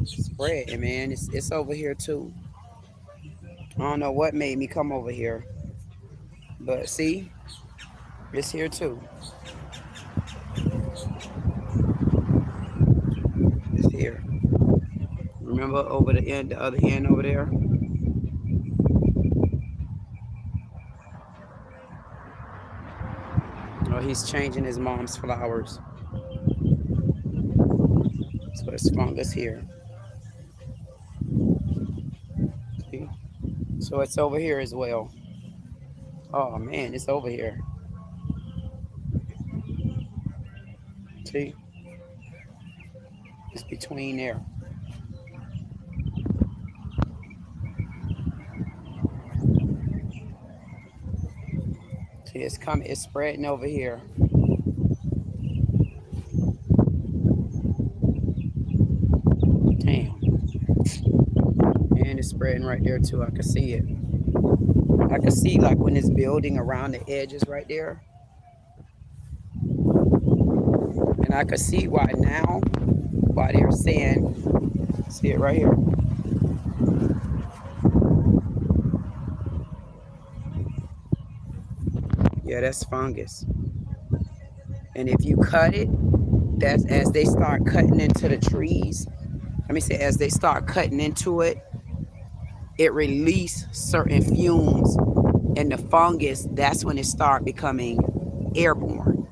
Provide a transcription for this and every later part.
Spread, man. It's over here too. I don't know what made me come over here, but see, it's here too. It's here. Remember over the end, the other end over there? Oh, he's changing his mom's flowers. So it's fungus here. See? So it's over here as well. Oh man, it's over here. See? It's between there. See, it's spreading over here. Damn. And it's spreading right there too. I can see it. I can see like when it's building around the edges right there. And I can see why now, why they're saying, see it right here. Yeah, that's fungus. And if you cut it, that's as they start cutting into the trees. Let me say, as they start cutting into it, it releases certain fumes, and the fungus, that's when it starts becoming airborne.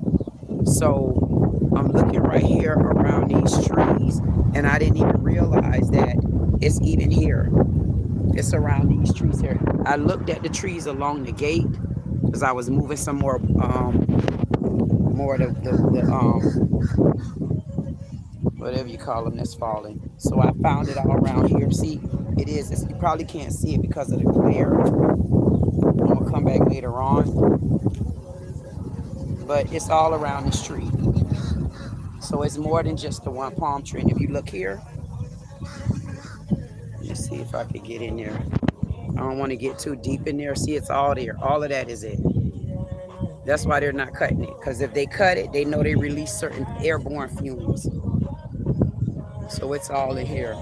So I'm looking right here around these trees, and I didn't even realize that it's even here. It's around these trees here. I looked at the trees along the gate because I was moving some more of whatever you call them that's falling. So I found it all around here. See, it is. You probably can't see it because of the glare. I'm gonna come back later on, but it's all around this tree. So it's more than just the one palm tree. And if you look here, let's see if I can get in there. I don't want to get too deep in there. See, it's all there. All of that is it. That's why they're not cutting it. Because if they cut it, they know they release certain airborne fumes. So it's all in here.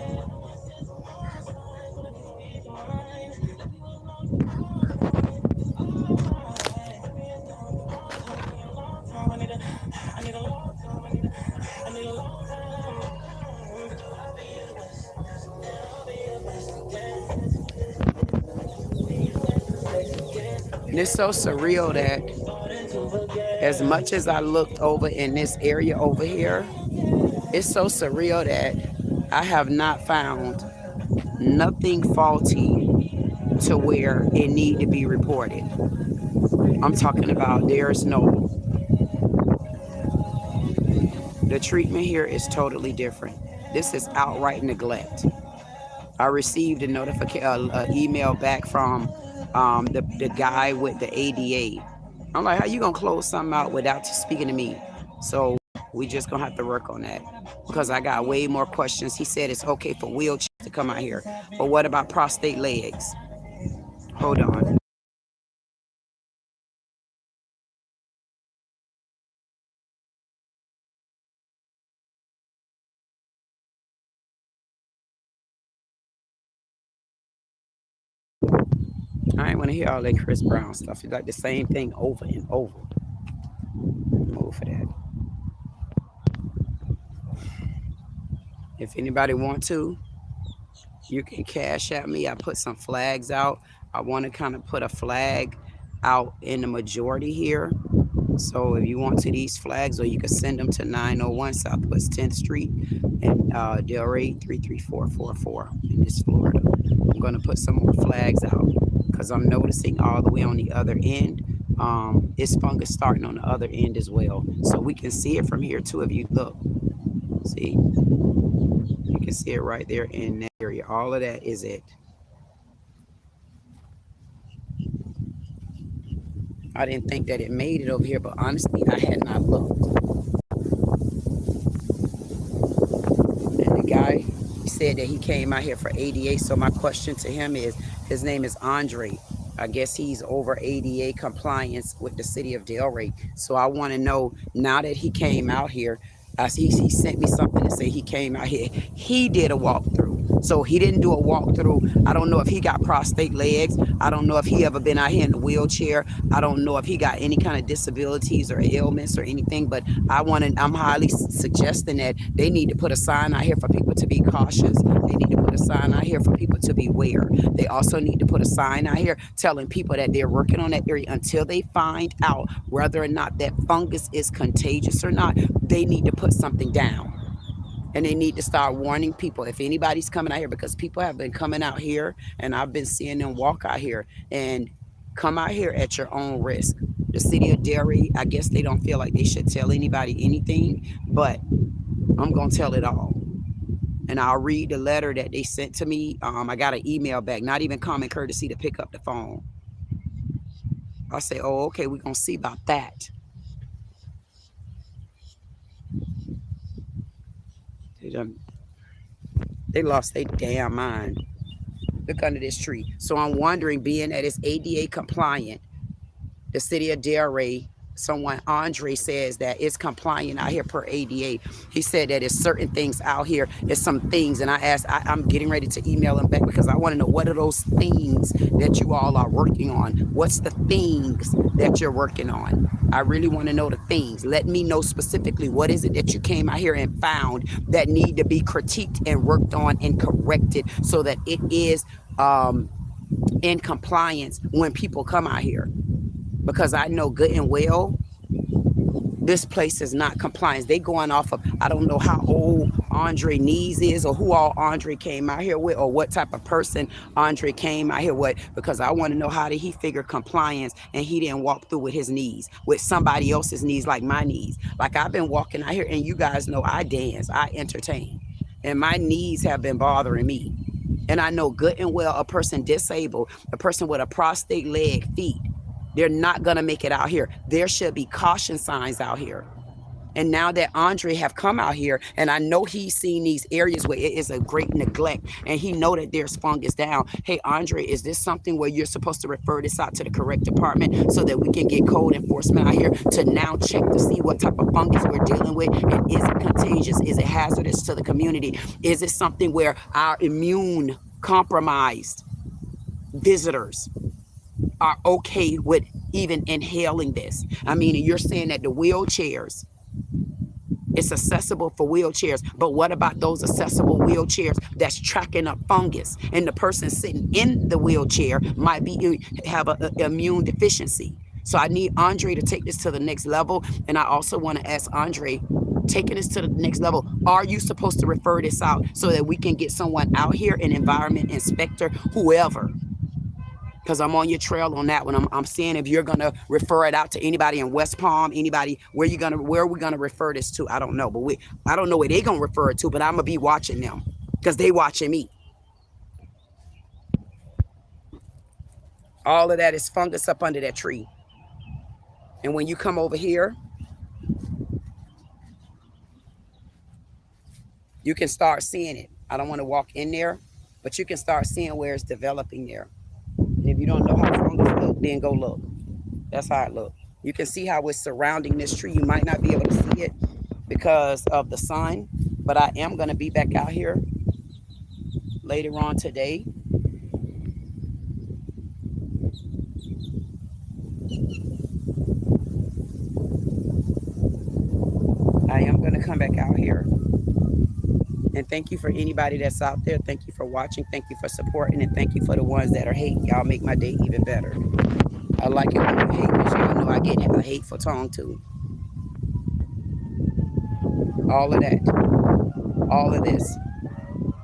And it's so surreal that as much as I looked over in this area over here, it's so surreal that I have not found nothing faulty to where it need to be reported. I'm talking about there's no The treatment here is totally different. This is outright neglect. I received a notification, email back from the guy with the ADA. I'm like, how you gonna close something out without speaking to me? So we just gonna have to work on that because I got way more questions. He said it's okay for wheelchairs to come out here, but what about prostate legs? Hold on. I ain't want to hear all that Chris Brown stuff. It's like the same thing over and over. Move for that. If anybody want to, you can cash at me. I put some flags out. I want to kind of put a flag out in the majority here. So if you want to these flags, or you can send them to 901 Southwest 10th Street and Delray 33444 in this Florida. I'm going to put some more flags out because I'm noticing all the way on the other end. It's fungus starting on the other end as well. So we can see it from here too if you look. See? You can see it right there in that area. All of that is it. I didn't think that it made it over here, but honestly, I had not looked. And the guy said that he came out here for ADA. So my question to him is, his name is Andre. I guess he's over ADA compliance with the city of Delray. So I want to know, now that he came out here, he sent me something to say he came out here. He did a walkthrough. So he didn't do a walkthrough. I don't know if he got prostate legs. I don't know if he ever been out here in a wheelchair. I don't know if he got any kind of disabilities or ailments or anything. But I'm highly suggesting that they need to put a sign out here for people to be cautious. They need to put a sign out here for people to beware. They also need to put a sign out here telling people that they're working on that area until they find out whether or not that fungus is contagious or not. They need to put something down. And they need to start warning people if anybody's coming out here, because people have been coming out here and I've been seeing them walk out here, and come out here at your own risk. The city of Delray, I guess they don't feel like they should tell anybody anything, but I'm going to tell it all. And I'll read the letter that they sent to me. I got an email back, not even common courtesy to pick up the phone. I'll say, oh, okay, we're going to see about that. They lost their damn mind. Look under this tree. So I'm wondering, being that it's ADA compliant, the city of Delray, someone, Andre, says that it's compliant out here per ADA. He said that it's certain things out here. There's some things, and I'm getting ready to email him back because I want to know, what are those things that you all are working on? What's the things that you're working on? I really want to know the things. Let me know specifically, what is it that you came out here and found that need to be critiqued and worked on and corrected so that it is in compliance when people come out here. Because I know good and well this place is not compliant. They going off of, I don't know how old Andre Nees is, or who all Andre came out here with, or what type of person Andre came out here with, because I want to know, how did he figure compliance and he didn't walk through with his knees, with somebody else's knees, like my knees. Like, I've been walking out here, and you guys know I dance, I entertain, and my knees have been bothering me. And I know good and well a person disabled, a person with a prostate leg, feet, they're not going to make it out here. There should be caution signs out here. And now that Andre have come out here, and I know he's seen these areas where it is a great neglect, and he know that there's fungus down. Hey, Andre, is this something where you're supposed to refer this out to the correct department so that we can get code enforcement out here to now check to see what type of fungus we're dealing with? And is it contagious? Is it hazardous to the community? Is it something where our immune compromised visitors are okay with even inhaling this? I mean, you're saying that the wheelchairs, it's accessible for wheelchairs, but what about those accessible wheelchairs that's tracking up fungus, and the person sitting in the wheelchair might have an immune deficiency? So I need Andre to take this to the next level. And I also want to ask Andre, taking this to the next level, are you supposed to refer this out so that we can get someone out here, an environment inspector, whoever, because I'm on your trail on that one. I'm seeing if you're gonna refer it out to anybody in West Palm, anybody where are we gonna refer this to? I don't know, but I don't know where they gonna refer it to, but I'm gonna be watching them because they watching me. All of that is fungus up under that tree. And when you come over here, you can start seeing it. I don't want to walk in there, but you can start seeing where it's developing there. And if you don't know how fungus look, then go look. That's how it looks. You can see how it's surrounding this tree. You might not be able to see it because of the sun, but I am going to be back out here later on today. I am going to come back out here. And thank you for anybody that's out there. Thank you for watching. Thank you for supporting. And thank you for the ones that are hating. Y'all make my day even better. I like it when you hate, because y'all know I get a hateful tongue too. All of that. All of this.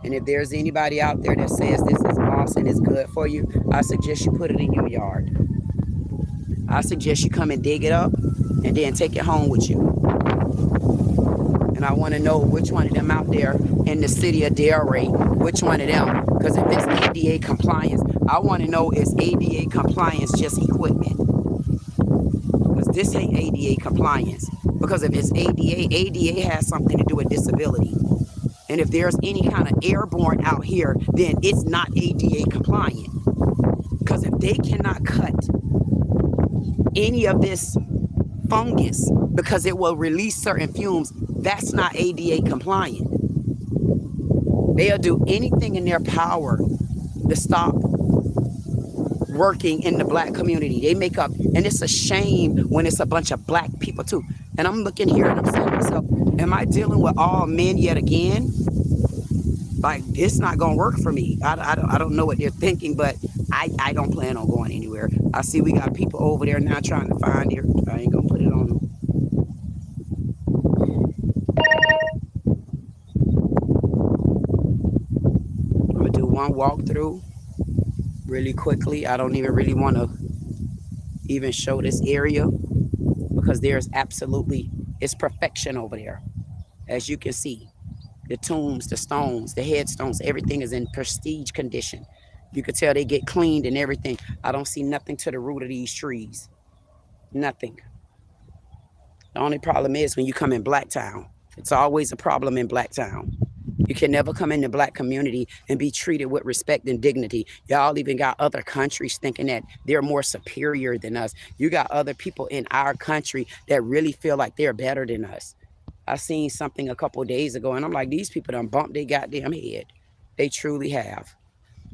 And if there's anybody out there that says this is awesome and it's good for you, I suggest you put it in your yard. I suggest you come and dig it up and then take it home with you. And I want to know which one of them out there in the city of Delray, which one of them, because if it's ADA compliance, I want to know, is ADA compliance just equipment? Because this ain't ADA compliance. Because if it's ADA, ADA has something to do with disability. And if there's any kind of airborne out here, then it's not ADA compliant. Because if they cannot cut any of this fungus because it will release certain fumes, that's not ADA compliant. They'll do anything in their power to stop working in the black community. They make up, and it's a shame when it's a bunch of black people too. And I'm looking here and I'm saying to myself, am I dealing with all men yet again? Like, this not gonna work for me. I don't know what they're thinking, but I don't plan on going anywhere. I see we got people over there now trying to find here. I ain't gonna put it on them. I'm gonna do one walkthrough really quickly. I don't even really want to even show this area because there's absolutely, it's perfection over there. As you can see, the tombs, the stones, the headstones, everything is in prestige condition. You could tell they get cleaned and everything. I don't see nothing to the root of these trees. Nothing. The only problem is when you come in Blacktown. It's always a problem in Blacktown. You can never come in the black community and be treated with respect and dignity. Y'all even got other countries thinking that they're more superior than us. You got other people in our country that really feel like they're better than us. I seen something a couple of days ago and I'm like, these people done bumped their goddamn head. They truly have.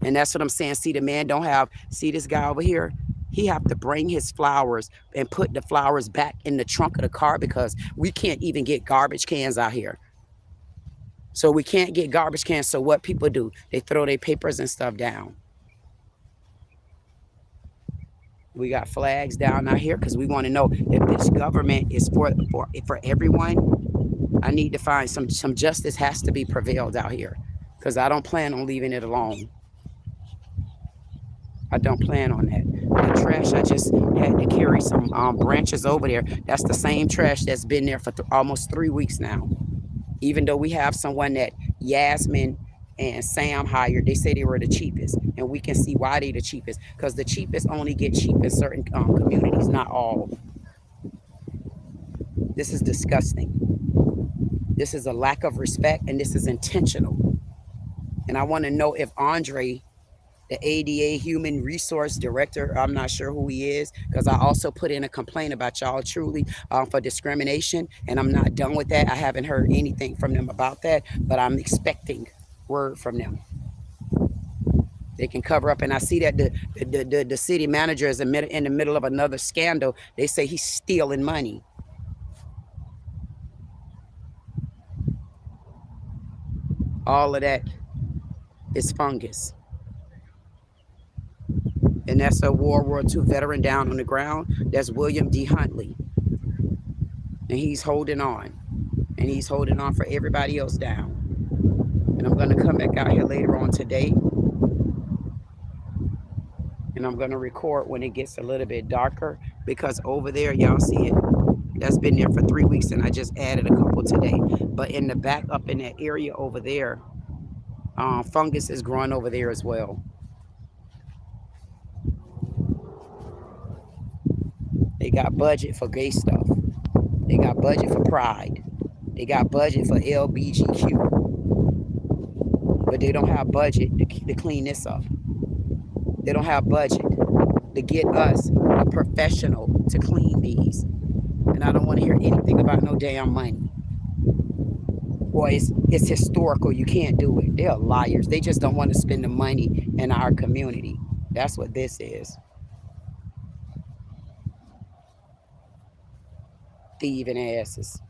And that's what I'm saying. See, the man don't have, see this guy over here? He have to bring his flowers and put the flowers back in the trunk of the car because we can't even get garbage cans out here. So we can't get garbage cans. So what people do, they throw their papers and stuff down. We got flags down out here because we want to know if this government is for everyone. I need to find some justice has to be prevailed out here because I don't plan on leaving it alone. I don't plan on that. The trash, I just had to carry some branches over there. That's the same trash that's been there for almost 3 weeks now. Even though we have someone that Yasmin and Sam hired, they say they were the cheapest. And we can see why they the cheapest. Because the cheapest only get cheap in certain communities, not all. This is disgusting. This is a lack of respect, and this is intentional. And I want to know if Andre, the ADA Human Resource Director, I'm not sure who he is, because I also put in a complaint about y'all truly for discrimination, and I'm not done with that. I haven't heard anything from them about that, but I'm expecting word from them. They can cover up, and I see that the city manager is in the middle of another scandal. They say he's stealing money. All of that is fungus. And that's a World War II veteran down on the ground. That's William D. Huntley. And he's holding on. And he's holding on for everybody else down. And I'm going to come back out here later on today. And And I'm going to record when it gets a little bit darker, because over there, y'all see it, that's been there for 3 weeks, and I just added a couple today. But in the back up in that area over there, fungus is growing over there as well. They got budget for gay stuff. They got budget for pride. They got budget for LBGQ. But they don't have budget to clean this up. They don't have budget to get us a professional to clean these. And I don't want to hear anything about no damn money. Or it's historical, you can't do it. They're liars. They just don't want to spend the money in our community. That's what this is. Thieving asses.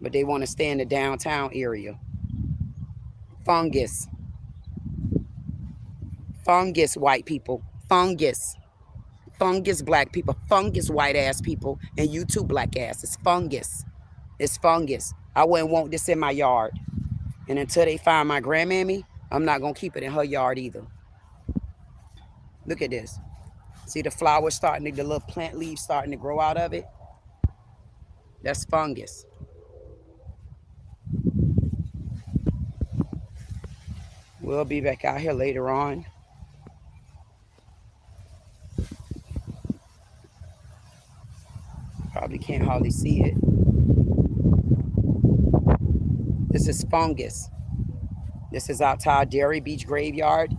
But they want to stay in the downtown area. Fungus. Fungus, white people. Fungus. Fungus, black people. Fungus, white ass people. And you too, black ass. It's fungus. It's fungus. I wouldn't want this in my yard. And until they find my grandmammy, I'm not going to keep it in her yard either. Look at this. See the flowers starting to, the little plant leaves starting to grow out of it? That's fungus. We'll be back out here later on. Probably can't hardly see it. This is fungus. This is out to our Delray Beach graveyard.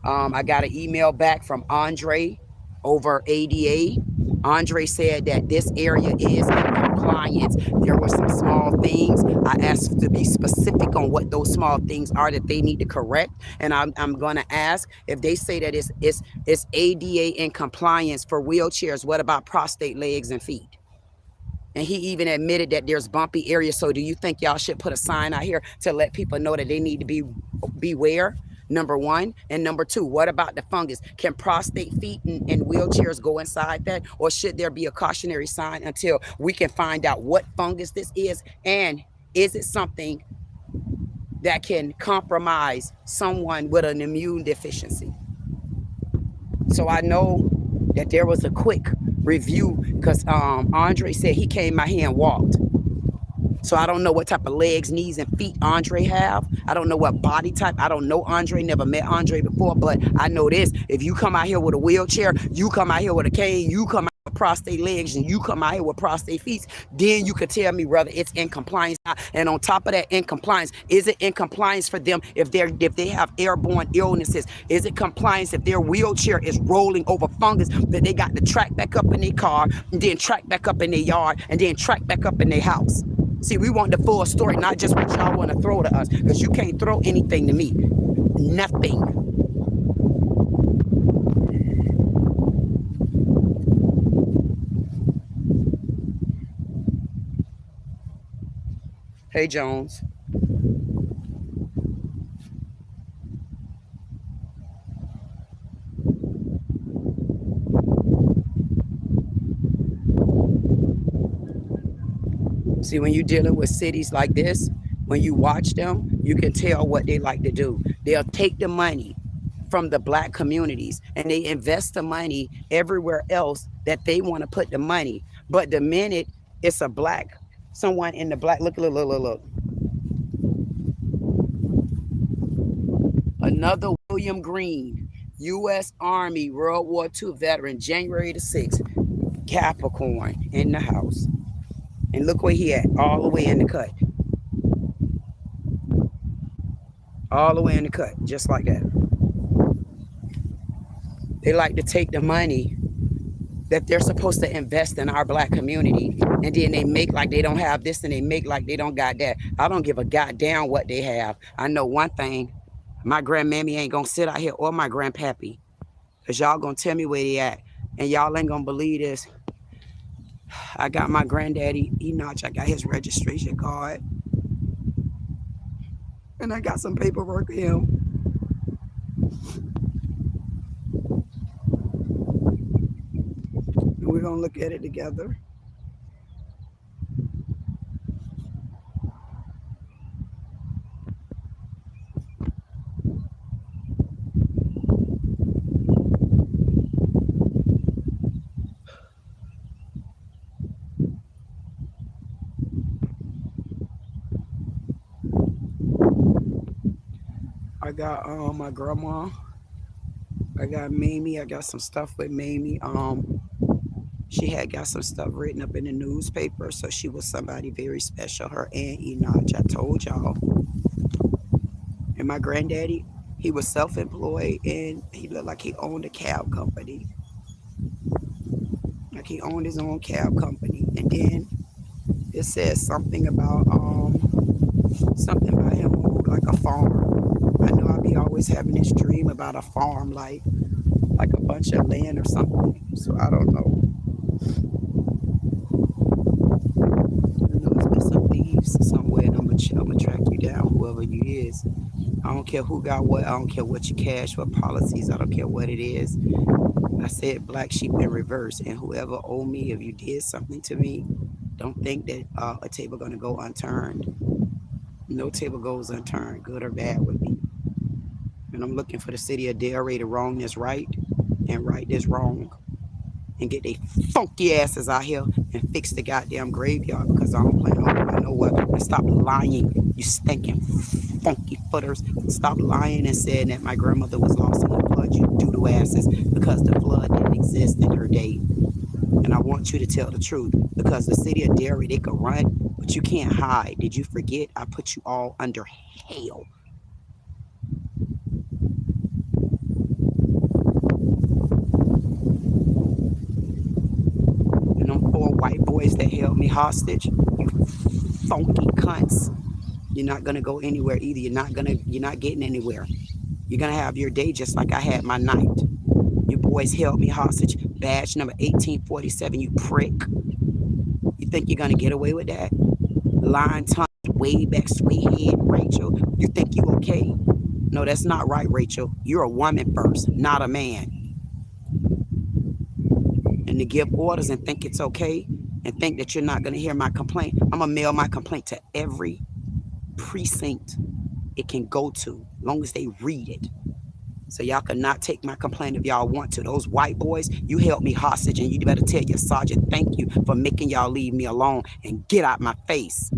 I got an email back from Andre over ADA. Andre said that this area is in compliance. There were some small things. I asked to be specific on what those small things are that they need to correct. And I'm going to ask if they say that it's ADA in compliance for wheelchairs. What about prostate legs and feet? And he even admitted that there's bumpy areas. So do you think y'all should put a sign out here to let people know that they need to beware? Number one. And number two, what about the fungus? Can prostate feet and wheelchairs go inside that? Or should there be a cautionary sign until we can find out what fungus this is? And is it something that can compromise someone with an immune deficiency? So I know that there was a quick review because Andre said he came out here and walked. So I don't know what type of legs, knees, and feet Andre have. I don't know what body type. I don't know Andre, never met Andre before, but I know this. If you come out here with a wheelchair, you come out here with a cane, you come out with prostate legs, and you come out here with prostate feet, then you could tell me whether it's in compliance. And on top of that, in compliance, is it in compliance for them if they have airborne illnesses? Is it compliance if their wheelchair is rolling over fungus that they got to track back up in their car, and then track back up in their yard, and then track back up in their house? See, we want the full story, not just what y'all want to throw to us, because you can't throw anything to me. Nothing. Hey, Jones. See, when you're dealing with cities like this, when you watch them, you can tell what they like to do. They'll take the money from the black communities and they invest the money everywhere else that they want to put the money. But the minute it's a black, someone in the black, look. Another William Green, U.S. Army World War II veteran, January the 6th, Capricorn in the house. And look where he at, all the way in the cut. All the way in the cut, just like that. They like to take the money that they're supposed to invest in our black community, and then they make like they don't have this, and they make like they don't got that. I don't give a goddamn what they have. I know one thing, my grandmammy ain't gonna sit out here, or my grandpappy, because y'all gonna tell me where they at, and y'all ain't gonna believe this. I got my granddaddy, Enoch, I got his registration card. And I got some paperwork with him. And we're going to look at it together. I got my grandma. I got Mamie. I got some stuff with Mamie. She had got some stuff written up in the newspaper, so she was somebody very special. Her aunt Enoch, I told y'all. And my granddaddy, he was self-employed, and he looked like he owned a cab company. Like he owned his own cab company. And then it says something about him like a farmer. I know I'll be always having this dream about a farm, like a bunch of land or something. So I don't know. I know there's been some thieves somewhere, and I'm gonna track you down, whoever you is. I don't care who got what. I don't care what you cash, what policies. I don't care what it is. I said black sheep in reverse, and whoever owe me, if you did something to me, don't think that a table gonna go unturned. No table goes unturned, good or bad with me. And I'm looking for the city of Delray to wrong this right and right this wrong, and get they funky asses out here and fix the goddamn graveyard, because I don't plan on going nowhere. And stop lying, you stinking funky footers. Stop lying and saying that my grandmother was lost in the flood, you doodle asses, because the flood didn't exist in her day. And I want you to tell the truth, because the city of Delray, they could run, but you can't hide. Did you forget I put you all under hell? And them 4 white boys that held me hostage, you funky cunts. You're not gonna go anywhere either. You're not getting anywhere. You're gonna have your day just like I had my night. You boys held me hostage. Badge number 1847, you prick. You think you're gonna get away with that? Lying tongue, way back, sway head, Rachel. You think you okay? No, that's not right, Rachel. You're a woman first, not a man. And to give orders and think it's okay, and think that you're not gonna hear my complaint, I'm gonna mail my complaint to every precinct it can go to, as long as they read it. So y'all cannot take my complaint if y'all want to. Those white boys, you held me hostage, and you better tell your sergeant thank you for making y'all leave me alone and get out my face.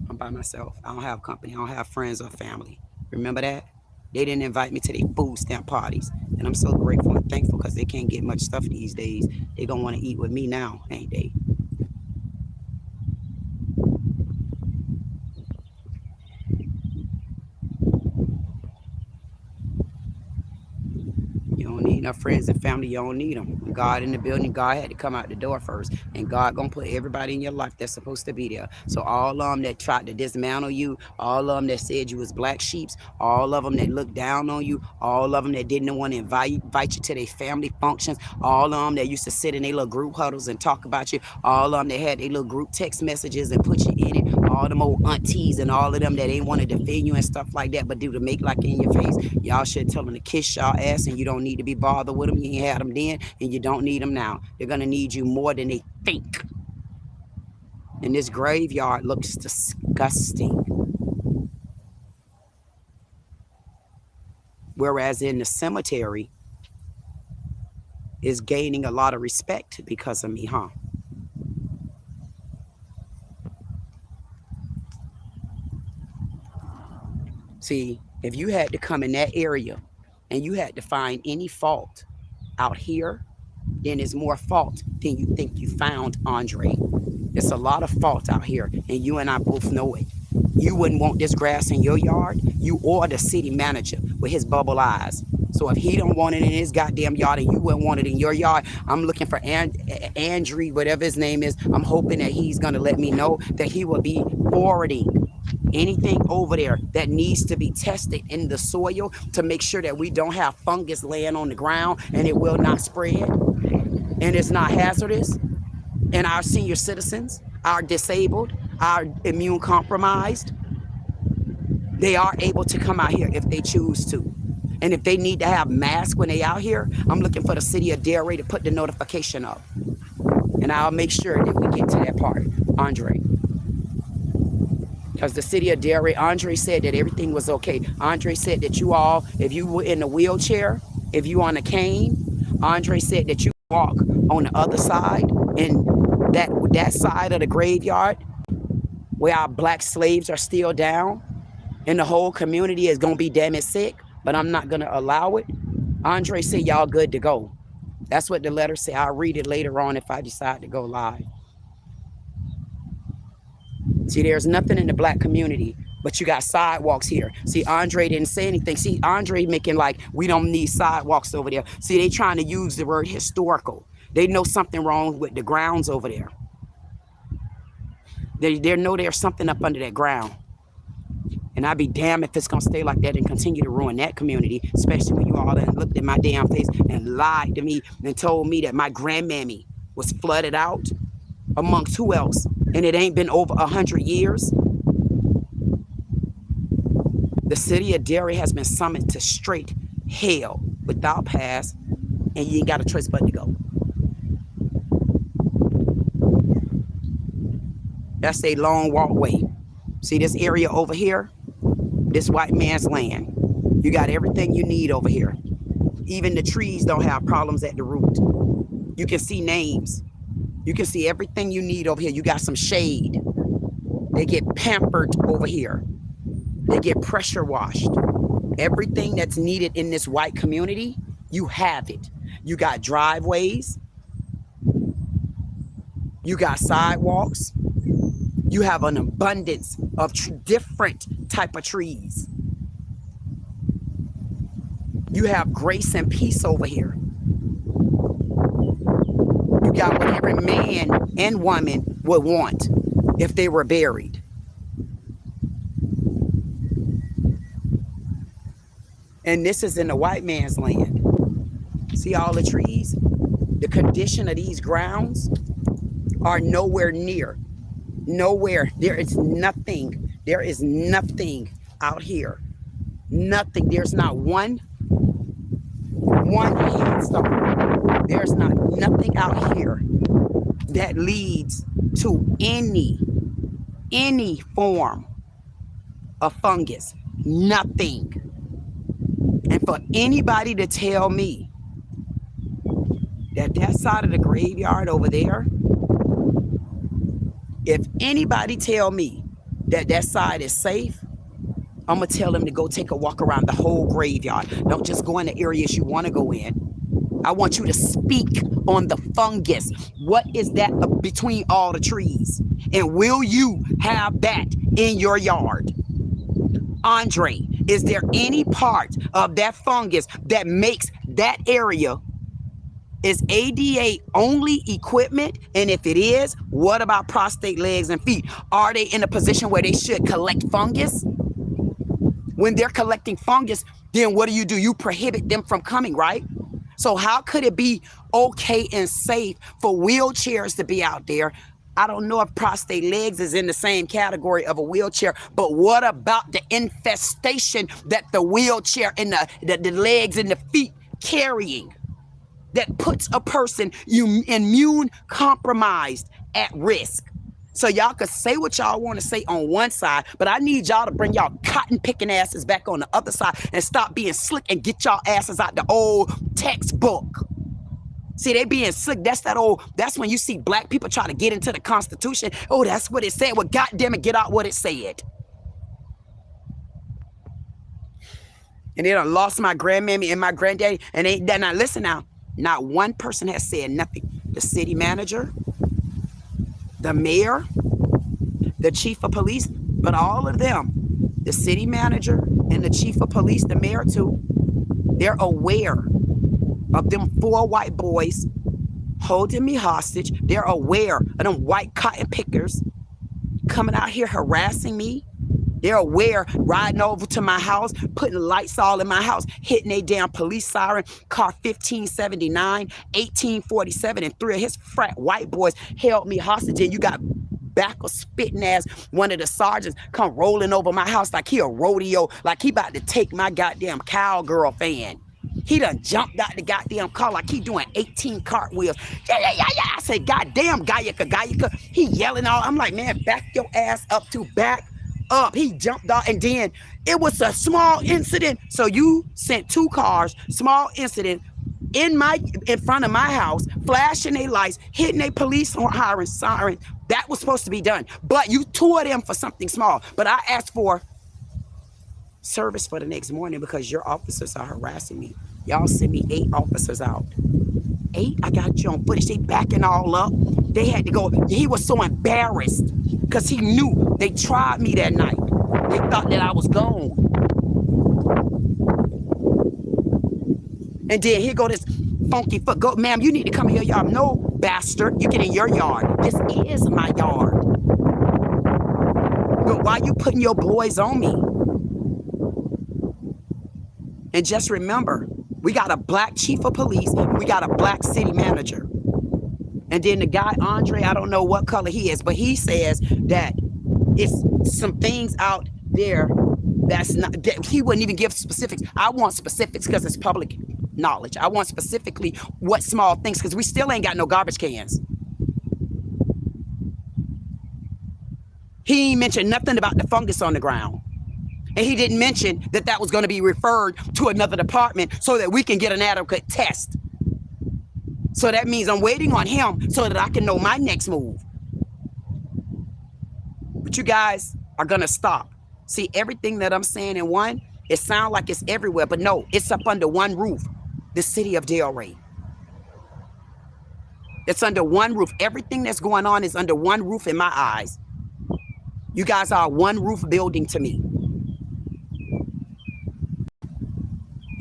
I'm by myself. I don't have company. I don't have friends or family. Remember that? They didn't invite me to their food stamp parties. And I'm so grateful and thankful, because they can't get much stuff these days. They gonna want to eat with me now, ain't they? You don't need enough friends and family. You don't need them. God in the building, God had to come out the door first. And God gonna put everybody in your life that's supposed to be there. So all of them that tried to dismantle you, all of them that said you was black sheeps, all of them that looked down on you, all of them that didn't want to invite you to their family functions, all of them that used to sit in their little group huddles and talk about you, all of them that had their little group text messages and put you in it, all them old aunties and all of them that ain't want to defend you and stuff like that, but do to make like in your face. Y'all should tell them to kiss y'all ass, and you don't need to be bothered with them. You ain't had them then, and you don't need them now. They're gonna need you more than they think. And this graveyard looks disgusting. Whereas in the cemetery is gaining a lot of respect because of me, huh? See, if you had to come in that area and you had to find any fault out here, then it's more fault than you think you found, Andre. It's a lot of fault out here, and you and I both know it. You wouldn't want this grass in your yard, you or the city manager with his bubble eyes. So if he don't want it in his goddamn yard and you wouldn't want it in your yard, I'm looking for Andrew, whatever his name is. I'm hoping that he's going to let me know that he will be forwarding anything over there that needs to be tested in the soil to make sure that we don't have fungus laying on the ground and it will not spread and it's not hazardous. And our senior citizens, our disabled, our immune compromised, they are able to come out here if they choose to. And if they need to have masks when they out here, I'm looking for the city of Delray to put the notification up. And I'll make sure that we get to that part, Andre. Because the city of Delray, Andre said that everything was okay. Andre said that you all, if you were in a wheelchair, if you on a cane, Andre said that you walk on the other side and that side of the graveyard where our black slaves are still down and the whole community is going to be damn it sick, but I'm not going to allow it. Andre said, y'all good to go. That's what the letter said. I'll read it later on if I decide to go live. See, there's nothing in the black community, but you got sidewalks here. See, Andre didn't say anything. See, Andre making like, we don't need sidewalks over there. See, they trying to use the word historical. They know something wrong with the grounds over there. They know there's something up under that ground. And I'd be damned if it's going to stay like that and continue to ruin that community, especially when you all done looked at my damn face and lied to me and told me that my grandmammy was flooded out amongst who else? And it ain't been over 100 years. The city of Delray has been summoned to straight hell without pass, and you ain't got a choice but to go. That's a long walkway. See this area over here? This white man's land. You got everything you need over here. Even the trees don't have problems at the root. You can see names. You can see everything you need over here. You got some shade. They get pampered over here. They get pressure washed. Everything that's needed in this white community, you have it. You got driveways. You got sidewalks. You have an abundance of different type of trees. You have grace and peace over here. You got what every man and woman would want if they were buried. And this is in the white man's land. See all the trees? The condition of these grounds are nowhere near. Nowhere. There is nothing. There is nothing out here. Nothing. There's not one headstone. There's nothing out here that leads to any form of fungus. Nothing. And for anybody to tell me that side of the graveyard over there, if anybody tell me that side is safe, I'm going to tell them to go take a walk around the whole graveyard. Don't just go in the areas you want to go in. I want you to speak on the fungus. What is that between all the trees? And will you have that in your yard? Andre, is there any part of that fungus that makes that area is ADA only equipment? And if it is, what about prostate legs and feet? Are they in a position where they should collect fungus? When they're collecting fungus, then what do? You prohibit them from coming, right? So how could it be okay and safe for wheelchairs to be out there? I don't know if prostate legs is in the same category of a wheelchair, but what about the infestation that the wheelchair and the legs and the feet carrying that puts a person immune compromised at risk? So y'all could say what y'all want to say on one side, but I need y'all to bring y'all cotton picking asses back on the other side and stop being slick and get y'all asses out the old textbook. See, they being slick. That's when you see black people try to get into the Constitution. Oh, that's what it said. Well, goddamn it, get out what it said. And they done lost my grandmammy and my granddaddy. And now listen now, not one person has said nothing. The city manager, the mayor, the chief of police, but all of them, the city manager and the chief of police, the mayor too, they're aware of them 4 white boys holding me hostage. They're aware of them white cotton pickers coming out here harassing me. They're aware, riding over to my house, putting lights all in my house, hitting a damn police siren, car 1579, 1847, and 3 of his frat white boys held me hostage. And you got back of spitting ass one of the sergeants come rolling over my house like he a rodeo, like he about to take my goddamn cowgirl fan. He done jumped out the goddamn car like he doing 18 cartwheels. Yeah. I said, goddamn, Gayaka. He yelling all. I'm like, man, back your ass up to back up. He jumped out, and then it was a small incident. So you sent 2 cars, small incident, in front of my house, flashing their lights, hitting their police siren. That was supposed to be done. But you tore them for something small. But I asked for service for the next morning because your officers are harassing me. Y'all sent me 8 officers out. 8? I got you on footage. They backing all up. They had to go. He was so embarrassed because he knew they tried me that night. They thought that I was gone. And then here go this funky foot. Go, ma'am, you need to come in your yard. No, bastard, you get in your yard. This is my yard. But why you putting your boys on me? And just remember, we got a black chief of police. We got a black city manager. And then the guy, Andre, I don't know what color he is, but he says that it's some things out there that's not, that he wouldn't even give specifics. I want specifics because it's public knowledge. I want specifically what small things, because we still ain't got no garbage cans. He ain't mentioned nothing about the fungus on the ground. And he didn't mention that that was going to be referred to another department so that we can get an adequate test. So that means I'm waiting on him so that I can know my next move. But you guys are going to stop. See, everything that I'm saying in one, it sounds like it's everywhere, but no, it's up under one roof. The city of Delray. It's under one roof. Everything that's going on is under one roof in my eyes. You guys are a one roof building to me.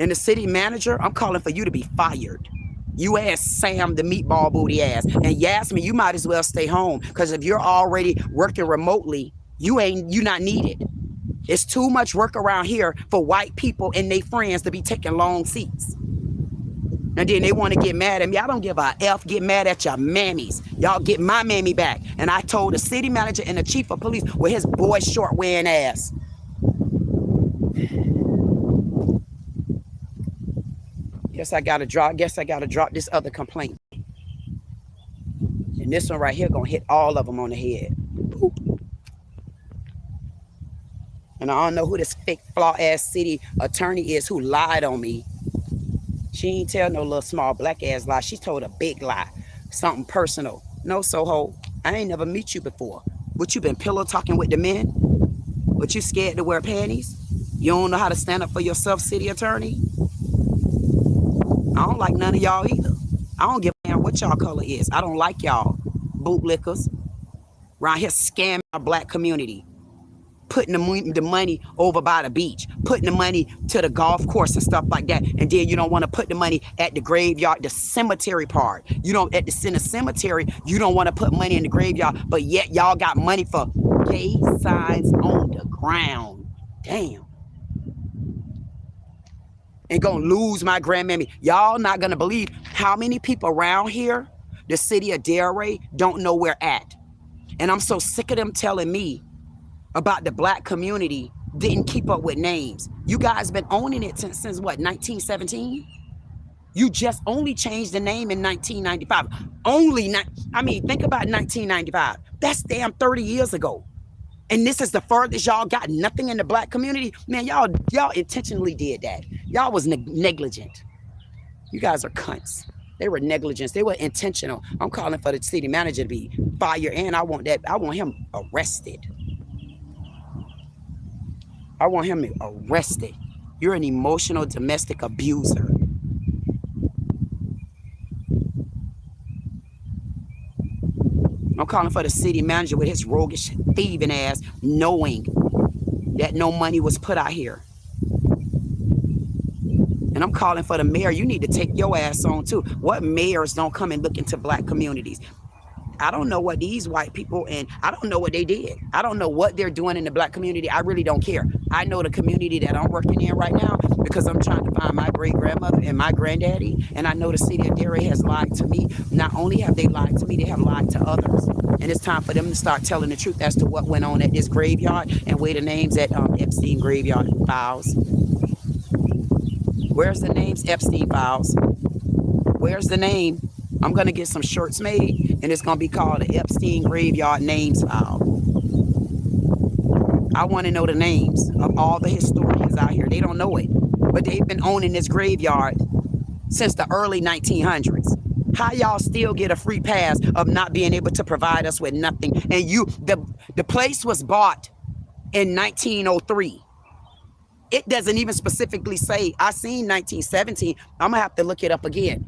And the city manager, I'm calling for you to be fired. You ass Sam the meatball booty ass. And Yasmin, you might as well stay home, because if you're already working remotely, you're not needed. It's too much work around here for white people and their friends to be taking long seats. And then they want to get mad at me. I don't give a F. Get mad at your mammies. Y'all get my mammy back. And I told the city manager and the chief of police with his boy short wearing ass. Guess I gotta drop this other complaint. And this one right here gonna hit all of them on the head. Boop. And I don't know who this fake flaw-ass city attorney is who lied on me. She ain't tell no little small black-ass lie. She told a big lie. Something personal. No, Soho, I ain't never meet you before. But you been pillow talking with the men? But you scared to wear panties? You don't know how to stand up for yourself, city attorney? I don't like none of y'all either. I don't give a damn what y'all color is. I don't like y'all bootlickers around here scamming our black community. Putting the money over by the beach, putting the money to the golf course and stuff like that. And then you don't want to put the money at the graveyard, the cemetery part. You don't, in the cemetery, you don't want to put money in the graveyard, but yet y'all got money for gay signs on the ground. Damn. And gonna lose my grandmammy. Y'all not gonna believe how many people around here, the city of Delray, don't know where at. And I'm so sick of them telling me about the black community didn't keep up with names. You guys been owning it since what, 1917? You just only changed the name in 1995. I mean, think about 1995. That's damn 30 years ago. And this is the furthest y'all got nothing in the black community. Man, y'all intentionally did that. Y'all was negligent. You guys are cunts. They were negligent. They were intentional. I'm calling for the city manager to be fired, and I want him arrested. I want him arrested. You're an emotional domestic abuser. I'm calling for the city manager with his roguish, thieving ass, knowing that no money was put out here. And I'm calling for the mayor. You need to take your ass on too. What mayors don't come and look into black communities? I don't know what these white people, and I don't know what they did. I don't know what they're doing in the black community. I really don't care. I know the community that I'm working in right now because I'm trying to find my great-grandmother and my granddaddy. And I know the city of Delray has lied to me. Not only have they lied to me, they have lied to others. And it's time for them to start telling the truth as to what went on at this graveyard and where the names at Epstein graveyard files. Where's the names, Epstein files? Where's the name? I'm going to get some shirts made, and it's going to be called the Epstein Graveyard Names File. I want to know the names of all the historians out here. They don't know it, but they've been owning this graveyard since the early 1900s. How y'all still get a free pass of not being able to provide us with nothing? And the place was bought in 1903. It doesn't even specifically say. I seen 1917. I'm gonna have to look it up again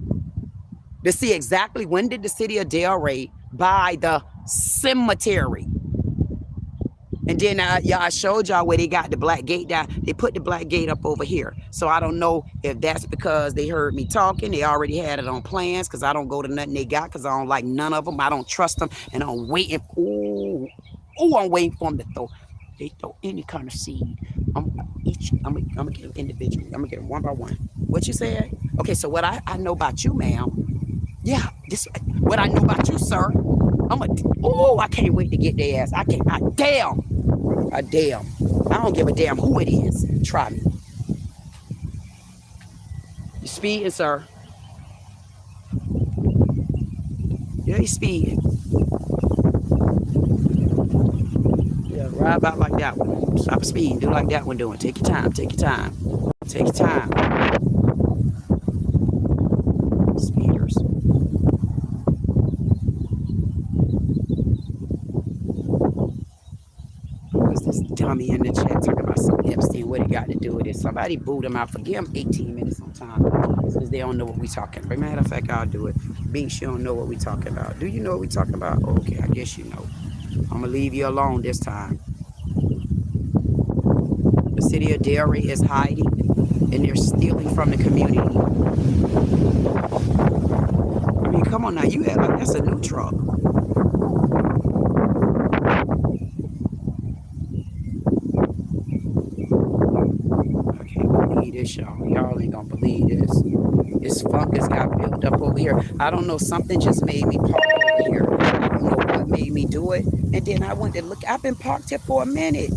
to see exactly when did the city of Delray buy the cemetery. And then I showed y'all where they got the black gate down. They put the black gate up over here. So I don't know if that's because they heard me talking. They already had it on plans, because I don't go to nothing they got, because I don't like none of them. I don't trust them. And I'm waiting. I'm waiting for them to throw. They throw any kind of seed. I'm gonna get them individually. I'm gonna get them one by one. What you said? Okay, so what I know about you, ma'am. Yeah, what I know about you, sir. I can't wait to get their ass. I damn. I don't give a damn who it is. Try me. You speeding, sir? Yeah, you speeding. Yeah, ride about like that one. Stop speeding. Do like that one doing. Take your time. Take your time. Take your time. Speeders. Dummy in the chat talking about some Epstein, what he got to do with it. Somebody booed him out. Forgive him 18 minutes on time, because they don't know what we talking about. Matter of fact, I'll do it. Binks, you don't know what we talking about. Do you know what we talking about? Okay, I guess you know. I'm gonna leave you alone this time. The city of Delray is hiding, and they're stealing from the community. I mean, come on now, you act like that's a new truck. This, y'all ain't gonna believe this. This fungus got built up over here. I don't know, something just made me park over here. I don't know what made me do it. And then I went to look. I've been parked here for a minute.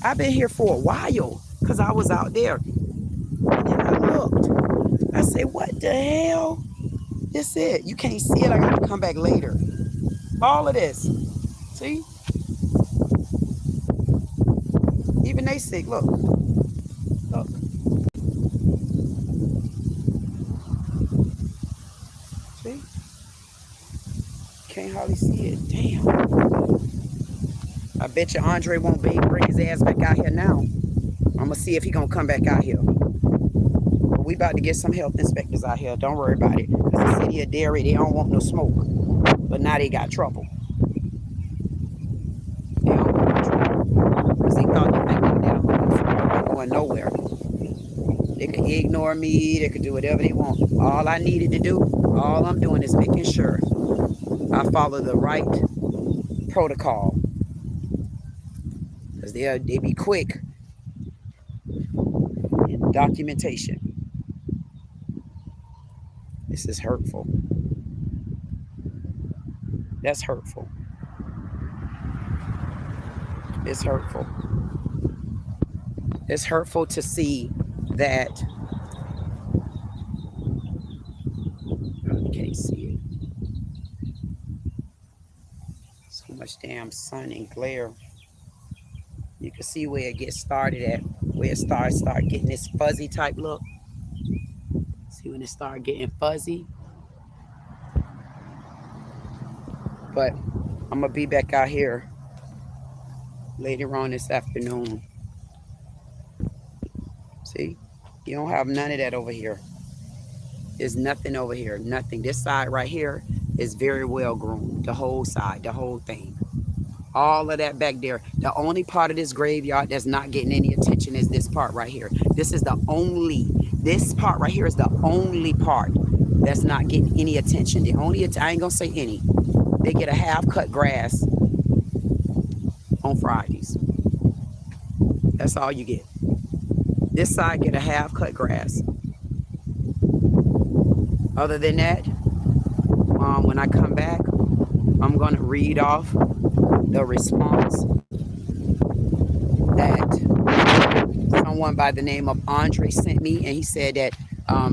I've been here for a while, because I was out there. And then I looked. I said, what the hell? This it. You can't see it. I gotta come back later. All of this. See? Even they sick. Look. Look. Can't hardly see it. Damn. I bet you Andre won't bring his ass back out here now. I'm gonna see if he gonna come back out here. But we about to get some health inspectors out here. Don't worry about it. Because the city of Delray, they don't want no smoke. But now they got trouble. They don't want no trouble. Because they thought they were going nowhere. They could ignore me. They could do whatever they want. All I needed to do, all I'm doing is making sure I follow the right protocol, because they be quick in documentation. This is hurtful. That's hurtful. It's hurtful. It's hurtful to see that. You can't see it. So much damn sun and glare. You can see where it gets started at, where it start getting this fuzzy type look. See when it start getting fuzzy. But I'm gonna be back out here later on this afternoon. See, you don't have none of that over here. There's nothing over here, nothing. This side right here is very well groomed. The whole side, the whole thing. All of that back there. The only part of this graveyard that's not getting any attention is this part right here. This part right here is the only part that's not getting any attention. The only, I ain't gonna say any. They get a half cut grass on Fridays. That's all you get. This side get a half cut grass. Other than that, when I come back, I'm gonna read off the response that someone by the name of Andre sent me, and he said that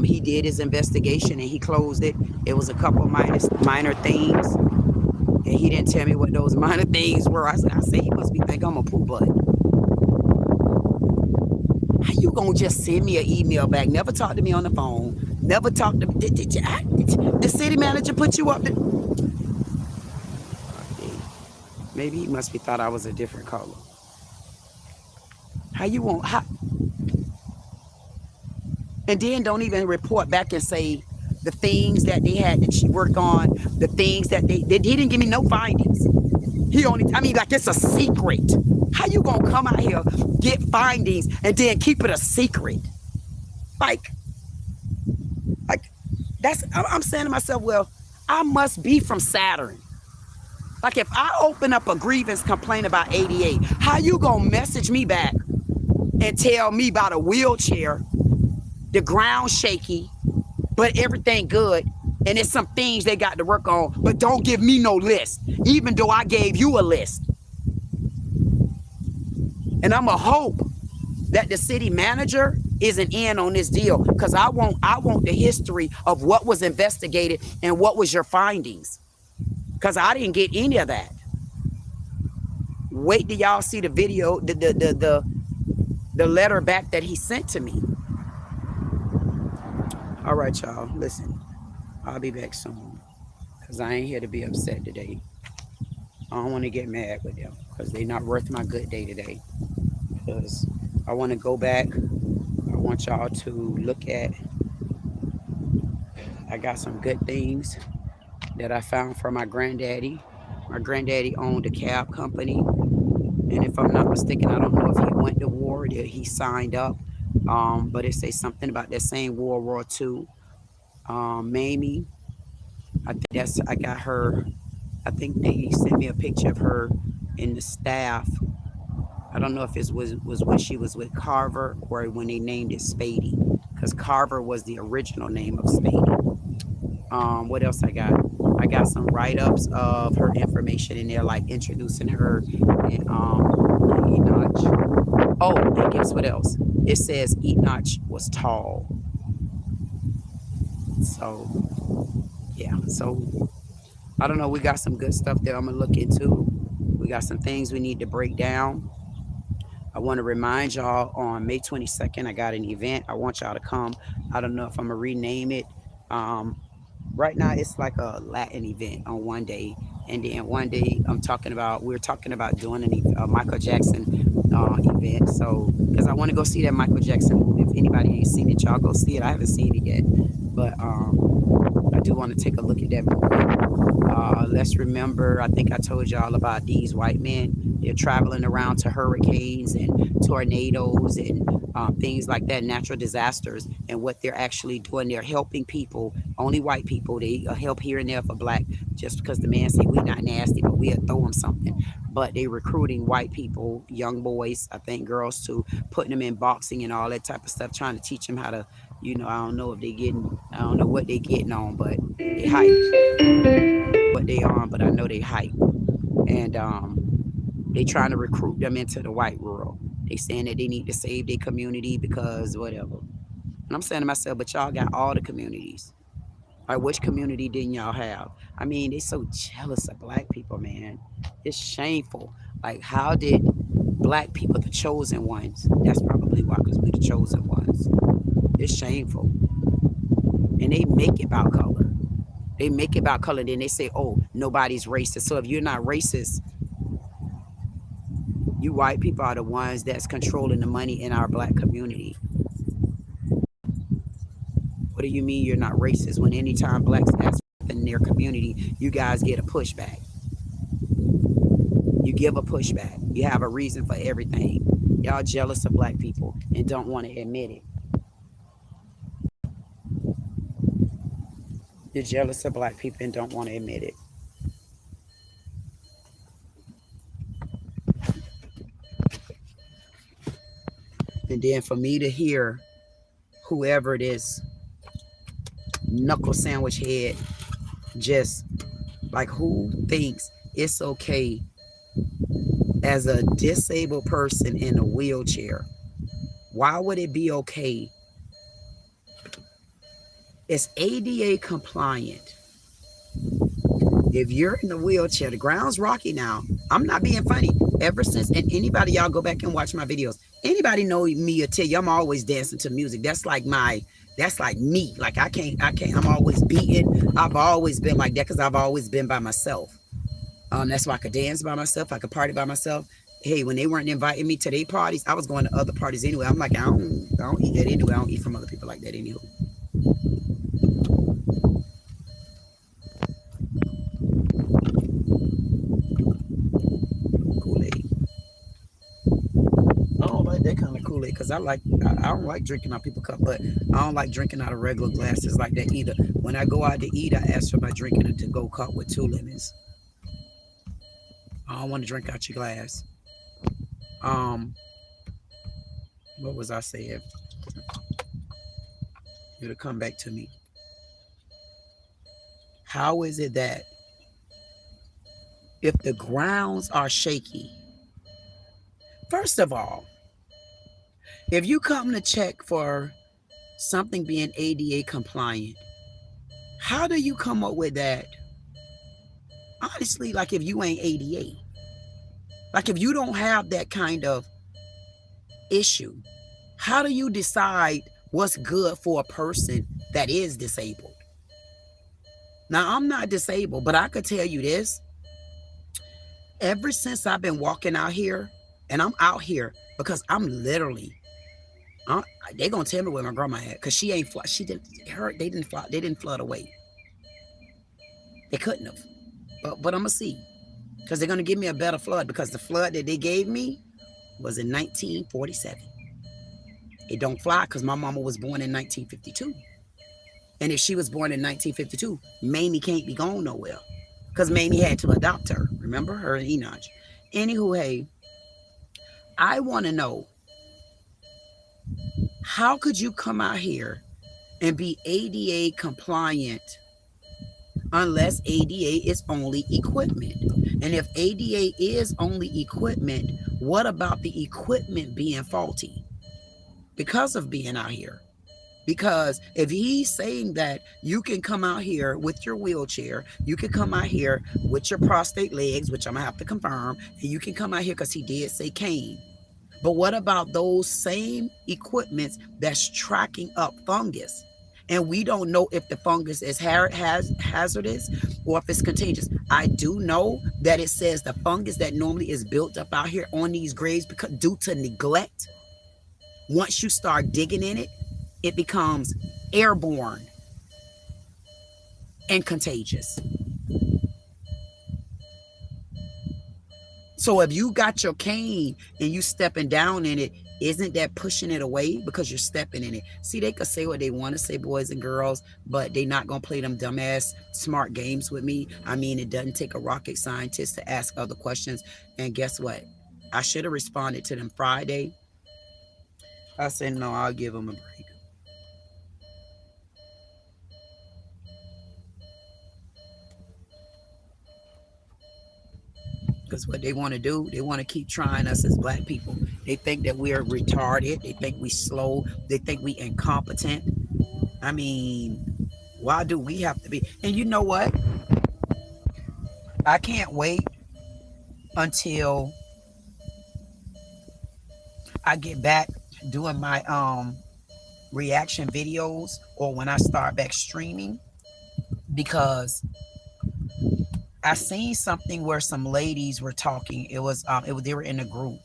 he did his investigation and he closed it. It was a couple minor things, and he didn't tell me what those minor things were. I said he must be thinking I'm a poo butt. How you gonna just send me an email back? Never talk to me on the phone. Never talk to me. Did the city manager put you up? Maybe he must be thought I was a different color. How you want? How? And then don't even report back and say the things that they had that she worked on, the things that he didn't give me no findings. He only, I mean, like it's a secret. How you gonna come out here, get findings, and then keep it a secret? Like that's, I'm saying to myself, well, I must be from Saturn. Like if I open up a grievance complaint about 88, how you gonna message me back and tell me about a wheelchair, the ground shaky, but everything good, and it's some things they got to work on, but don't give me no list, even though I gave you a list. And I'm a hope that the city manager isn't in on this deal, because I want the history of what was investigated and what was your findings, because I didn't get any of that. Wait till y'all see the video, the letter back that he sent to me. All right, y'all, listen, I'll be back soon, because I ain't here to be upset today. I don't want to get mad with them, because they're not worth my good day today. Because I want to go back. I want y'all to look at, I got some good things that I found from my granddaddy. My granddaddy owned a cab company, and if I'm not mistaken, I don't know if he went to war or he signed up, but it says something about that same World War II. Mamie, I think I got her, I think they sent me a picture of her in the staff. I don't know if it was when she was with Carver or when they named it Spady, because Carver was the original name of Spady. What else I got? I got some write-ups of her information in there, like introducing her and Enoch. Oh, and guess what else? It says Enoch was tall. So yeah, so I don't know, we got some good stuff there I'm gonna look into. We got some things we need to break down. I want to remind y'all, on May 22nd, I got an event. I want y'all to come. I don't know if I'm going to rename it. Right now, it's like a Latin event on one day. And then one day, we're talking about doing a Michael Jackson event. So, because I want to go see that Michael Jackson movie. If anybody ain't seen it, y'all go see it. I haven't seen it yet. But I do want to take a look at that movie. Let's remember, I think I told y'all about these white men. They're traveling around to hurricanes and tornadoes and things like that, natural disasters, and what they're actually doing. They're helping people, only white people. They help here and there for black, just because the man said we're not nasty, but we'll throw them something. But they recruiting white people, young boys, I think girls too, putting them in boxing and all that type of stuff, trying to teach them how to, you know, I don't know what they getting on, but they hype. What they on, but I know they hype. And they trying to recruit them into the white world. They saying that they need to save their community because whatever. And I'm saying to myself, but y'all got all the communities. Like, which community didn't y'all have? I mean, they so jealous of black people, man. It's shameful. Like, how did black people, the chosen ones, that's probably why, because we the chosen ones. It's shameful. And they make it about color. They make it about color. Then they say, oh, nobody's racist. So if you're not racist, you white people are the ones that's controlling the money in our black community. What do you mean you're not racist? When anytime blacks ask in their community, you guys get a pushback. You give a pushback. You have a reason for everything. Y'all jealous of black people and don't want to admit it. You're jealous of black people and don't want to admit it. And then for me to hear whoever it is, knuckle sandwich head, just like, who thinks it's okay as a disabled person in a wheelchair? Why would it be okay? It's ADA compliant if you're in the wheelchair, the ground's rocky now. I'm not being funny. Ever since, and anybody, y'all go back and watch my videos. Anybody know me or tell you I'm always dancing to music. That's like me. Like I can't, I'm always beating. I've always been like that because I've always been by myself. That's why I could dance by myself. I could party by myself. Hey, when they weren't inviting me to their parties, I was going to other parties anyway. I'm like, I don't eat that anyway. I don't eat from other people like that anyway. Kool-Aid. I don't like that kind of Kool-Aid because I don't like drinking out people's cup, but I don't like drinking out of regular glasses like that either. When I go out to eat, I ask for my drink in a to-go cup with 2 lemons. I don't want to drink out your glass. What was I saying? It'll come back to me. How is it that if the grounds are shaky, first of all, if you come to check for something being ADA compliant, how do you come up with that? Honestly, like if you ain't ADA, like if you don't have that kind of issue, how do you decide what's good for a person that is disabled? Now, I'm not disabled, but I could tell you this. Ever since I've been walking out here, and I'm out here because I'm literally, they're going to tell me where my grandma at, because she ain't fly. She didn't, they didn't flood away. They couldn't have. But I'm going to see, because they're going to give me a better flood, because the flood that they gave me was in 1947. It don't fly because my mama was born in 1952. And if she was born in 1952, Mamie can't be gone nowhere because Mamie had to adopt her. Remember her and Enoch. Anywho, hey, I want to know, how could you come out here and be ADA compliant unless ADA is only equipment? And if ADA is only equipment, what about the equipment being faulty because of being out here? Because if he's saying that you can come out here with your wheelchair, you can come out here with your prostate legs, which I'm gonna have to confirm, and you can come out here because he did say cane. But what about those same equipments that's tracking up fungus? And we don't know if the fungus is hazardous or if it's contagious. I do know that it says the fungus that normally is built up out here on these graves because due to neglect, once you start digging in it, it becomes airborne and contagious. So if you got your cane and you stepping down in it, isn't that pushing it away because you're stepping in it? See, they could say what they want to say, boys and girls, but they're not going to play them dumbass smart games with me. I mean, it doesn't take a rocket scientist to ask other questions. And guess what? I should have responded to them Friday. I said, no, I'll give them a break. Because what they want to do, they want to keep trying us as black people. They think that we are retarded. They think we slow. They think we incompetent. I mean, why do we have to be? And you know what? I can't wait until I get back doing my reaction videos, or when I start back streaming, because I seen something where some ladies were talking. It was they were in a group.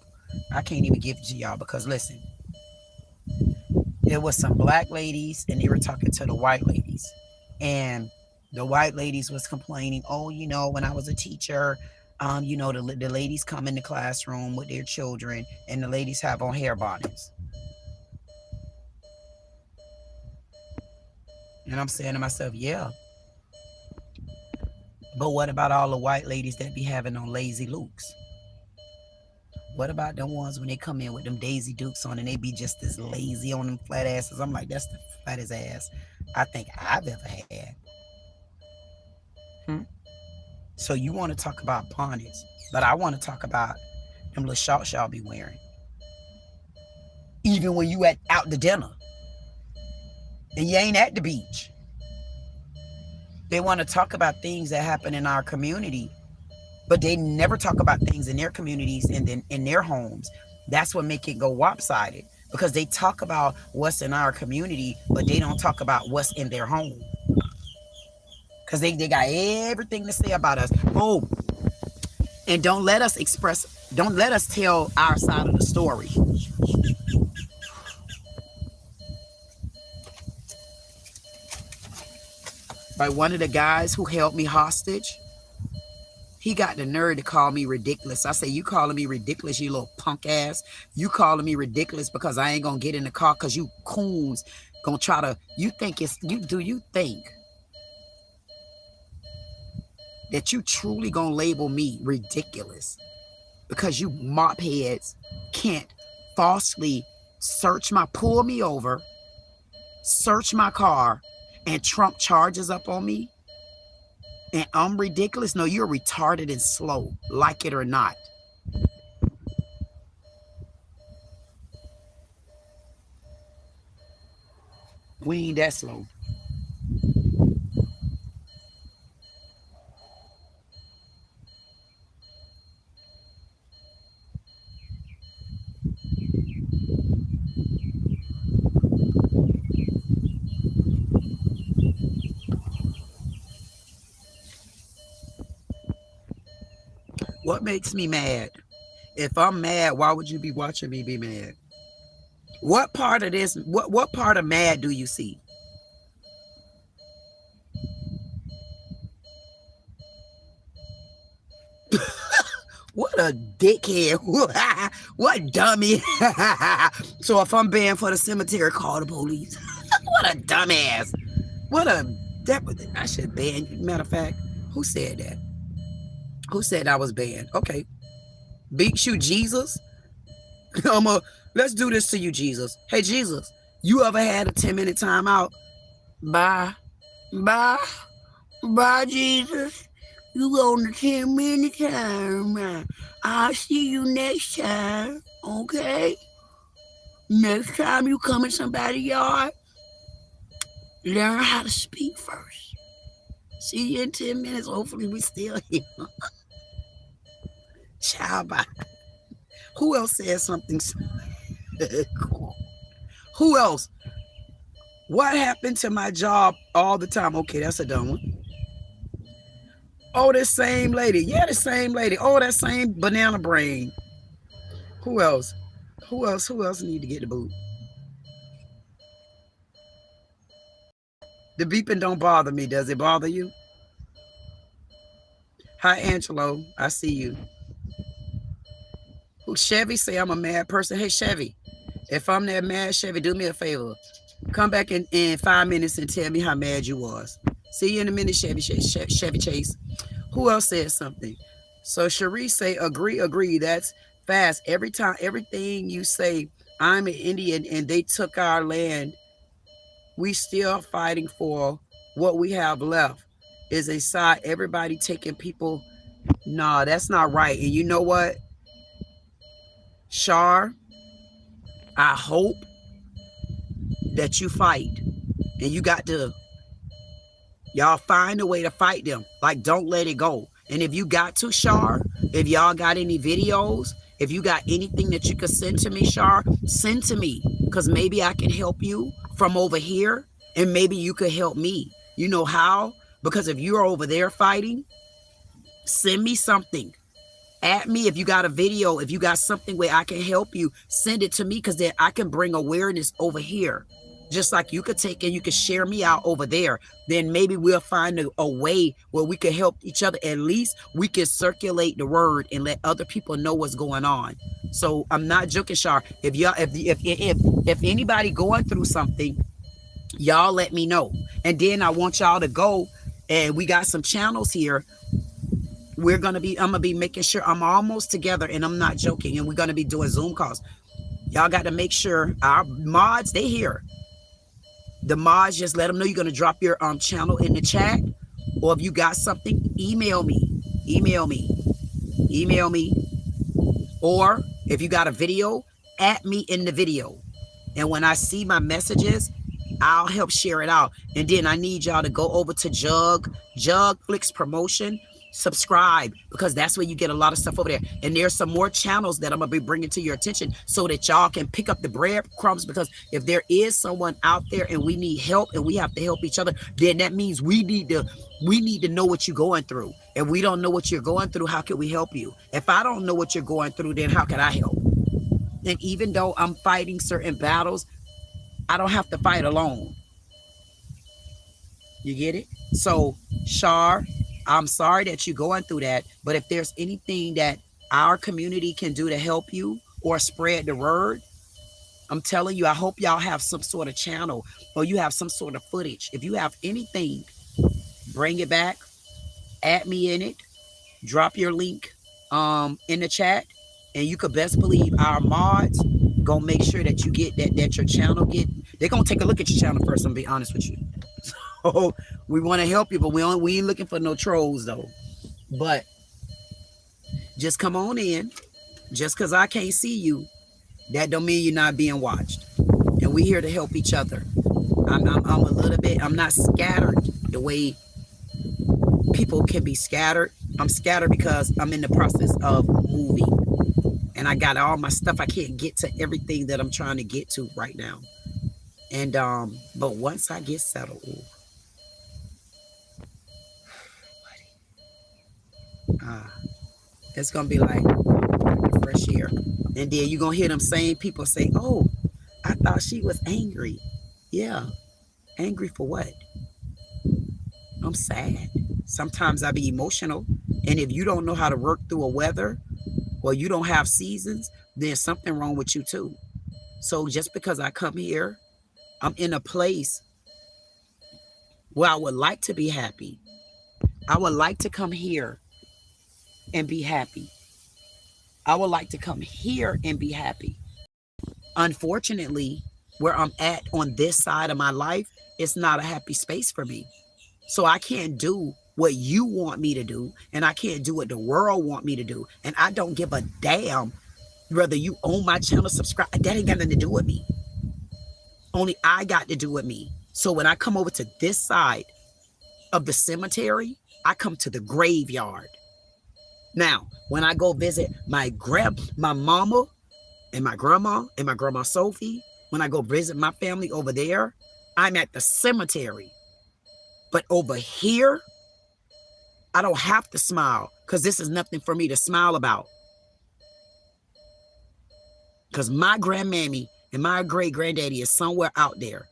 I can't even give it to y'all because listen, there was some black ladies and they were talking to the white ladies, and the white ladies was complaining, oh, you know, when I was a teacher, you know, the ladies come in the classroom with their children and the ladies have on hair bonnets. And I'm saying to myself, yeah. But what about all the white ladies that be having on lazy Lukes? What about them ones when they come in with them Daisy Dukes on and they be just as lazy on them flat asses? I'm like, that's the fattest ass I think I've ever had. So you want to talk about bonnets, but I want to talk about them little shorts y'all be wearing. Even when you out to dinner and you ain't at the beach. They want to talk about things that happen in our community, but they never talk about things in their communities and then in their homes. That's what make it go lopsided, because they talk about what's in our community, but they don't talk about what's in their home. Because they got everything to say about us. Oh, and don't let us tell our side of the story. By one of the guys who held me hostage, he got the nerve to call me ridiculous. I say, you calling me ridiculous, you little punk ass? You calling me ridiculous because I ain't gonna get in the car because you coons gonna try to, you think that you truly gonna label me ridiculous because you mop heads can't falsely pull me over, search my car, and trump charges up on me? And I'm ridiculous? No, you're retarded and slow, like it or not. We ain't that slow. What makes me mad? If I'm mad, why would you be watching me be mad? What part of this, what part of mad do you see? What a dickhead. What dummy. So if I'm banned for the cemetery, call the police. What a dumbass. I should ban you. Matter of fact, who said that? Who said I was banned? Okay. Beat you, Jesus? Let's do this to you, Jesus. Hey, Jesus, you ever had a 10-minute timeout? Bye, Jesus. You on the 10-minute time. I'll see you next time, okay? Next time you come in somebody's yard, learn how to speak first. See you in 10 minutes. Hopefully we still here. Ciao, bye. Who else said something? Cool. Who else? What happened to my job all the time? Okay, that's a dumb one. Oh, this same lady. Yeah, the same lady. Oh, that same banana brain. Who else? Who else need to get the boot? The beeping don't bother me. Does it bother you? Hi, Angelo. I see you. Who? Chevy say I'm a mad person. Hey, Chevy. If I'm that mad, Chevy, do me a favor. Come back in 5 minutes and tell me how mad you was. See you in a minute, Chevy Chase. Who else said something? So Cherie say, agree. That's fast. Every time, everything you say, I'm an Indian and they took our land. We still fighting for what we have left. Is a side, everybody taking people. Nah, that's not right. And you know what? Shar, I hope that you fight. And you got to, y'all find a way to fight them. Like, don't let it go. And if you got to, Shar, if y'all got any videos, if you got anything that you could send to me, Shar, send to me. Because maybe I can help you from over here. And maybe you could help me. You know how? Because if you're over there fighting, send me something. At me if you got a video, if you got something where I can help you, send it to me, because then I can bring awareness over here. Just like you could take and you could share me out over there. Then maybe we'll find a way where we could help each other. At least we can circulate the word and let other people know what's going on. So I'm not joking, Shar. If y'all, if anybody going through something, y'all let me know. And then I want y'all to go, and we got some channels here. I'm gonna be making sure I'm almost together, and I'm not joking. And we're gonna be doing Zoom calls. Y'all got to make sure our mods, they here. The mods, just let them know you're gonna drop your channel in the chat, or if you got something, email me. Or if you got a video, at me in the video. And when I see my messages, I'll help share it out. And then I need y'all to go over to Jug Flicks Promotion. Subscribe, because that's where you get a lot of stuff over there. And there's some more channels that I'm going to be bringing to your attention so that y'all can pick up the breadcrumbs, because if there is someone out there and we need help and we have to help each other, then that means we need to know what you're going through. If we don't know what you're going through, how can we help you? If I don't know what you're going through, then how can I help? And even though I'm fighting certain battles, I don't have to fight alone. You get it? So, Shar, I'm sorry that you're going through that, but if there's anything that our community can do to help you or spread the word, I'm telling you, I hope y'all have some sort of channel or you have some sort of footage. If you have anything, bring it back, add me in it, drop your link in the chat, and you could best believe our mods gonna make sure that you get that your channel get. They're gonna take a look at your channel first. I'm gonna be honest with you. So we want to help you, but we ain't looking for no trolls though. But just come on in. Just because I can't see you, that don't mean you're not being watched. And we're here to help each other. I'm a little bit. I'm not scattered the way people can be scattered. I'm scattered because I'm in the process of moving. And I got all my stuff. I can't get to everything that I'm trying to get to right now. And but once I get settled, it's gonna be like fresh air. And then you're gonna hear them same people say, "Oh, I thought she was angry." Yeah, angry for what? I'm sad. Sometimes I be emotional. And if you don't know how to work through a weather, or you don't have seasons, there's something wrong with you too. So just because I come here, I'm in a place where I would like to be happy. I would like to come here and be happy. I would like to come here and be happy. Unfortunately, where I'm at on this side of my life, it's not a happy space for me. So I can't do what you want me to do, and I can't do what the world want me to do. And I don't give a damn whether you own my channel, subscribe. That ain't got nothing to do with me. Only I got to do with me. So when I come over to this side of the cemetery, I come to the graveyard. Now, when I go visit my mama and my grandma Sophie, when I go visit my family over there, I'm at the cemetery. But over here, I don't have to smile because this is nothing for me to smile about. Because my grandmammy and my great-granddaddy is somewhere out there.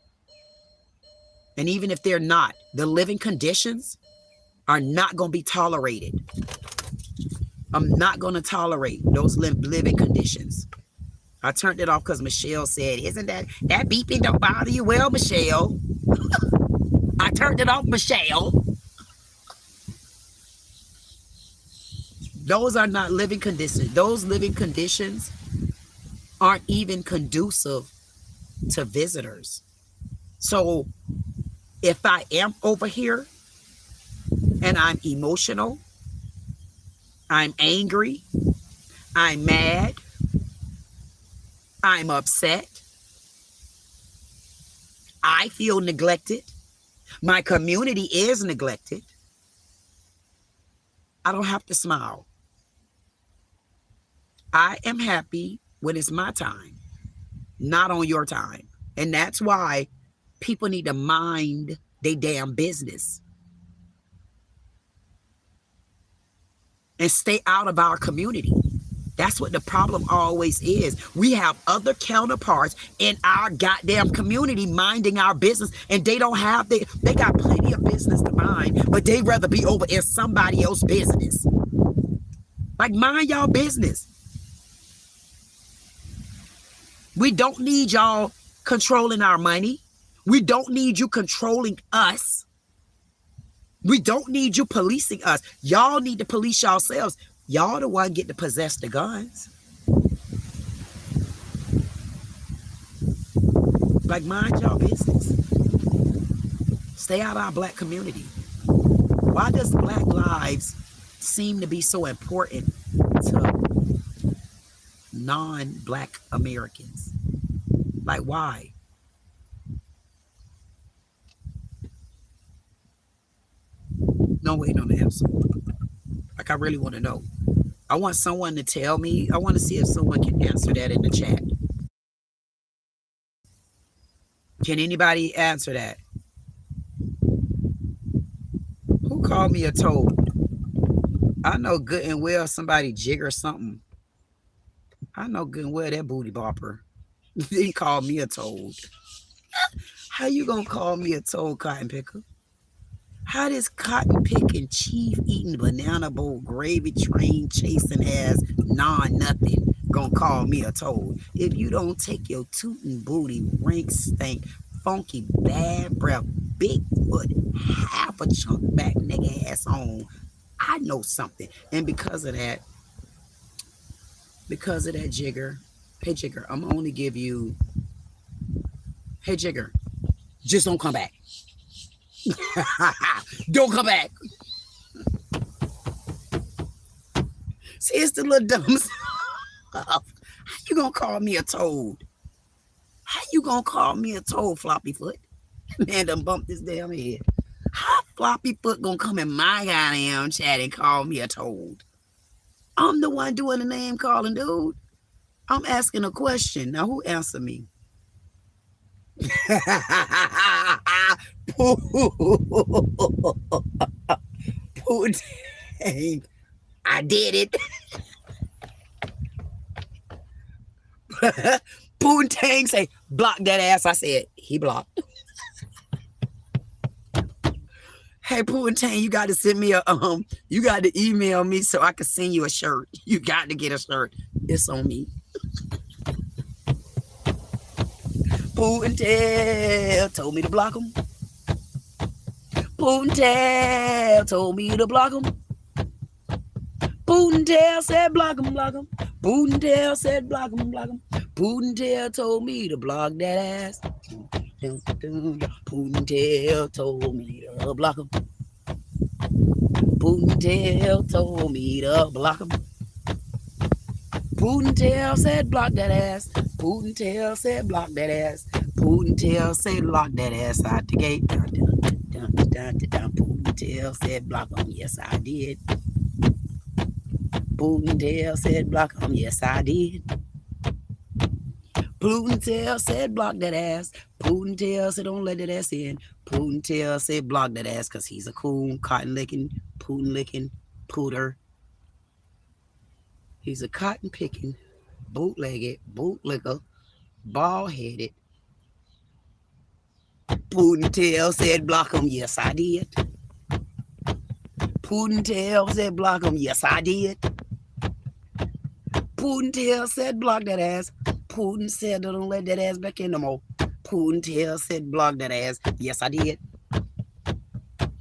And even if they're not, the living conditions are not going to be tolerated. I'm not going to tolerate those living conditions. I turned it off because Michelle said, isn't that beeping don't bother you? Well, Michelle, I turned it off, Michelle. Those are not living conditions. Those living conditions aren't even conducive to visitors. So if I am over here and I'm emotional, I'm angry, I'm mad, I'm upset, I feel neglected, my community is neglected, I don't have to smile. I am happy when it's my time, not on your time. And that's why people need to mind their damn business and stay out of our community. That's what the problem always is. We have other counterparts in our goddamn community minding our business, and they don't have, they got plenty of business to mind, but they'd rather be over in somebody else's business. Like, mind y'all business. We don't need y'all controlling our money. We don't need you controlling us. We don't need you policing us. Y'all need to police yourselves. Y'all the one get to possess the guns. Like, mind y'all business. Stay out of our black community. Why does black lives seem to be so important to non-black Americans? Like, why? No, waiting on the answer. Like, I really want to know. I want someone to tell me. I want to see if someone can answer that in the chat. Can anybody answer that? Who called me a toad? I know good and well somebody jigger something. I know good and well that booty bopper. He called me a toad. How you gonna call me a toad, cotton picker? How this cotton picking, chief eating, banana boat, gravy train chasing ass non-nothing gonna call me a toad? If you don't take your tootin' booty, rank stank, funky, bad breath, big foot, half a chunk back nigga ass on, I know something. And because of that, Jigger, hey Jigger, I'm only give you, hey Jigger, just don't come back. Don't come back. See, it's the little dumb stuff. How you gonna call me a toad? How you gonna call me a toad, floppy foot? Man, done bumped this damn head. How floppy foot gonna come in my goddamn chat and call me a toad? I'm the one doing the name calling, dude. I'm asking a question. Now, who answered me? Poontang. I did it. Poontang say, block that ass. I said, he blocked. Hey, Poontang, you got to send me a, you got to email me so I can send you a shirt. You got to get a shirt. It's on me. Poontang told me to block him. Poontang told me to block him. Poontang said block him, block him. Poontang said block him, block him. Poontang told me to block that ass. Poontang told me to block him. Poontang told me to block him. Poontang said block that ass. Poontang said block that ass. Poontang said lock that ass out the gate. Poontang said block him. Yes, I did. Poontang said block him. Yes, I did. Poontang said block that ass. Poontang said don't let that ass in. Poontang said block that ass because he's a coon, cotton licking, Putin licking, pooter. He's a cotton picking, bootlegged, bootlicker, bald headed. Poontang said block him. Yes, I did. Poontang said block him. Yes, I did. Poontang said block that ass. Putin said don't let that ass back in no more. Poontang said block that ass. Yes, I did.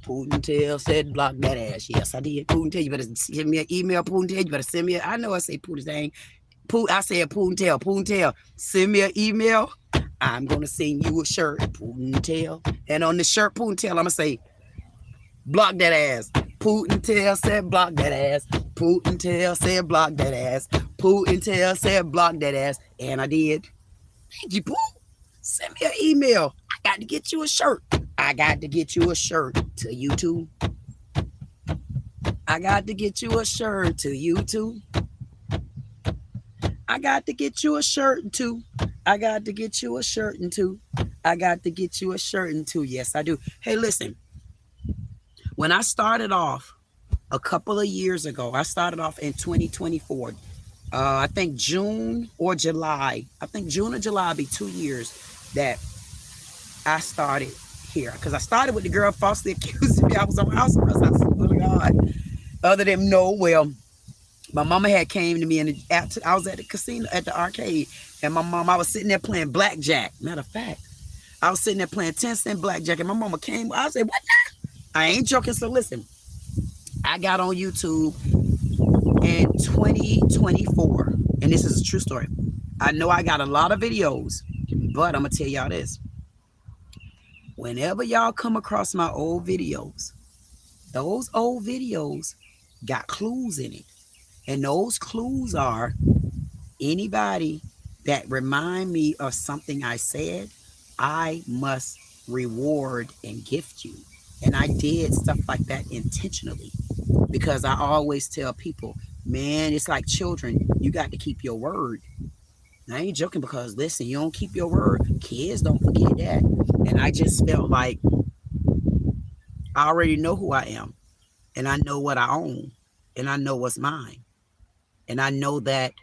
Poontang said block that ass. Yes, I did. Poontang, you better send me an email. Poontang, you better send me. I know I say Poontang. I said Poontang. Poontang, send me an email. I'm gonna send you a shirt, Poontang. And on the shirt, Poontang, I'm gonna say, block that ass. Poontang said block that ass. Poontang said block that ass. Poontang said block that ass. And I did. Thank you, Pooh. Send me an email. I got to get you a shirt. I got to get you a shirt to you too. I got to get you a shirt to you too. I got to get you a shirt too. I got to get you a shirt too. I got to get you a shirt too. Yes, I do. Hey, listen. When I started off a couple of years ago, I started off in 2024. I think June or July. I think June or July will be 2 years that I started here. Because I started with the girl falsely accusing me. I was on house arrest. I said, oh my God. Other than no, well, my mama had came to me and I was at the casino, at the arcade. And my mom, I was sitting there playing blackjack. Matter of fact, I was sitting there playing 10-cent blackjack. And my mama came. I said, what the? I ain't joking. So listen, I got on YouTube in 2024. And this is a true story. I know I got a lot of videos, but I'm going to tell y'all this. Whenever y'all come across my old videos, those old videos got clues in it. And those clues are anybody that remind me of something I said, I must reward and gift you. And I did stuff like that intentionally because I always tell people, man, it's like children. You got to keep your word. And I ain't joking because, listen, you don't keep your word. Kids don't forget that. And I just felt like I already know who I am. And I know what I own. And I know what's mine. And I know that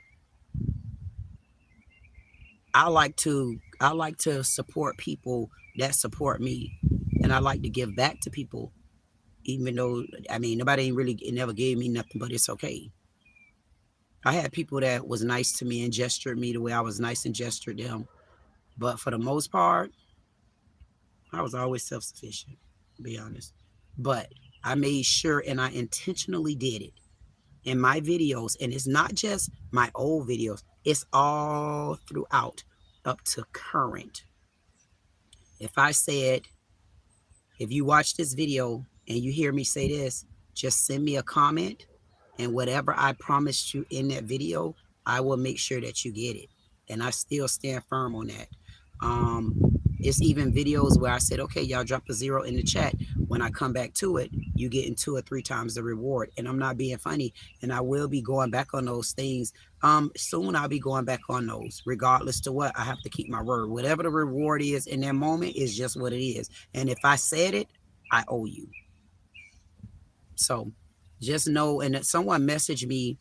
I like to support people that support me. And I like to give back to people, even though, I mean, nobody ain't really, it never gave me nothing, but it's okay. I had people that was nice to me and gestured me the way I was nice and gestured them. But for the most part, I was always self-sufficient, to be honest. But I made sure, and I intentionally did it in my videos. And it's not just my old videos. It's all throughout up to current. If I said, if you watch this video and you hear me say this, just send me a comment, and whatever I promised you in that video, I will make sure that you get it. And I still stand firm on that. It's even videos where I said, okay, y'all drop a 0 in the chat. When I come back to it, you getting 2 or 3 times the reward. And I'm not being funny. And I will be going back on those things. Soon I'll be going back on those. Regardless to what, I have to keep my word. Whatever the reward is in that moment is just what it is. And if I said it, I owe you. So just know, and someone messaged me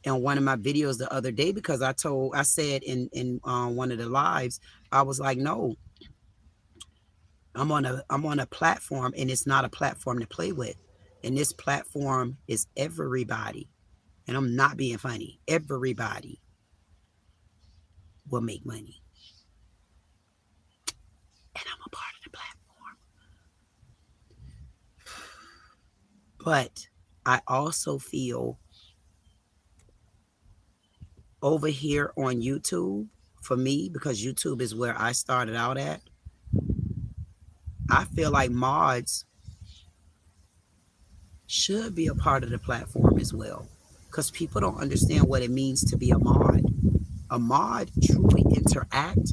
in one of my videos the other day because I said in one of the lives, I was like, no, I'm on a platform, and it's not a platform to play with. And this platform is everybody. And I'm not being funny. Everybody will make money. And I'm a part of the platform. But I also feel over here on YouTube, for me, because YouTube is where I started out at, I feel like mods should be a part of the platform as well, because people don't understand what it means to be a mod. A mod truly interact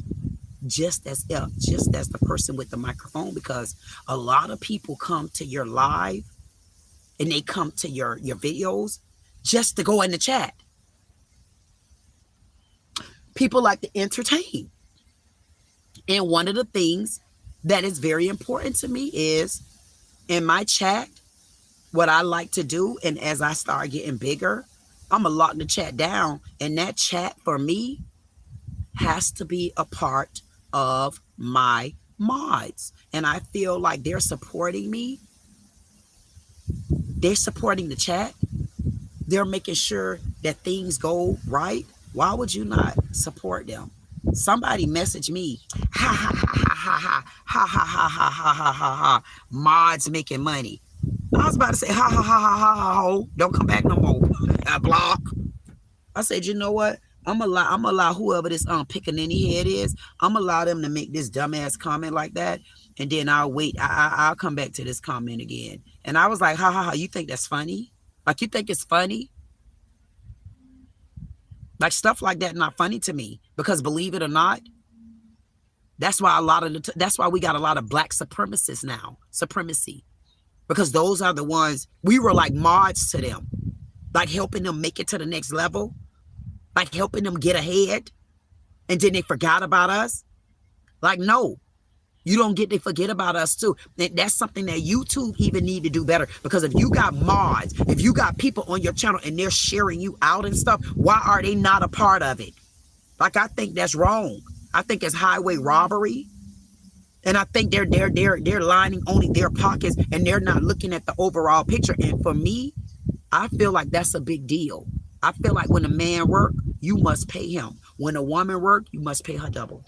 just as the person with the microphone, because a lot of people come to your live and they come to your videos just to go in the chat. People like to entertain. And one of the things that is very important to me is in my chat, what I like to do, and as I start getting bigger, I'm going to lock the chat down. And that chat for me has to be a part of my mods. And I feel like they're supporting me. They're supporting the chat. They're making sure that things go right. Why would you not support them? Somebody messaged me, ha ha ha ha ha ha ha ha ha ha ha ha ha, mods making money. I was about to say, ha ha ha ha ha ha ho, don't come back no more. I block. I said, you know what? I'm gonna allow whoever this pickaninny head is, I'm gonna allow them to make this dumbass comment like that, and then I'll wait. I'll come back to this comment again. And I was like, ha ha ha, you think that's funny? Like, you think it's funny? Like, stuff like that not funny to me, because believe it or not, that's why that's why we got a lot of black supremacists now. Supremacy. Because those are the ones, we were like mods to them, like helping them make it to the next level, like helping them get ahead, and then they forgot about us. Like, no, you don't get to forget about us too. And that's something that YouTube even need to do better, because if you got mods, if you got people on your channel and they're sharing you out and stuff, why are they not a part of it? Like, I think that's wrong. I think it's highway robbery. And I think they're lining only their pockets, and they're not looking at the overall picture. And for me, I feel like that's a big deal. I feel like when a man work, you must pay him. When a woman work, you must pay her double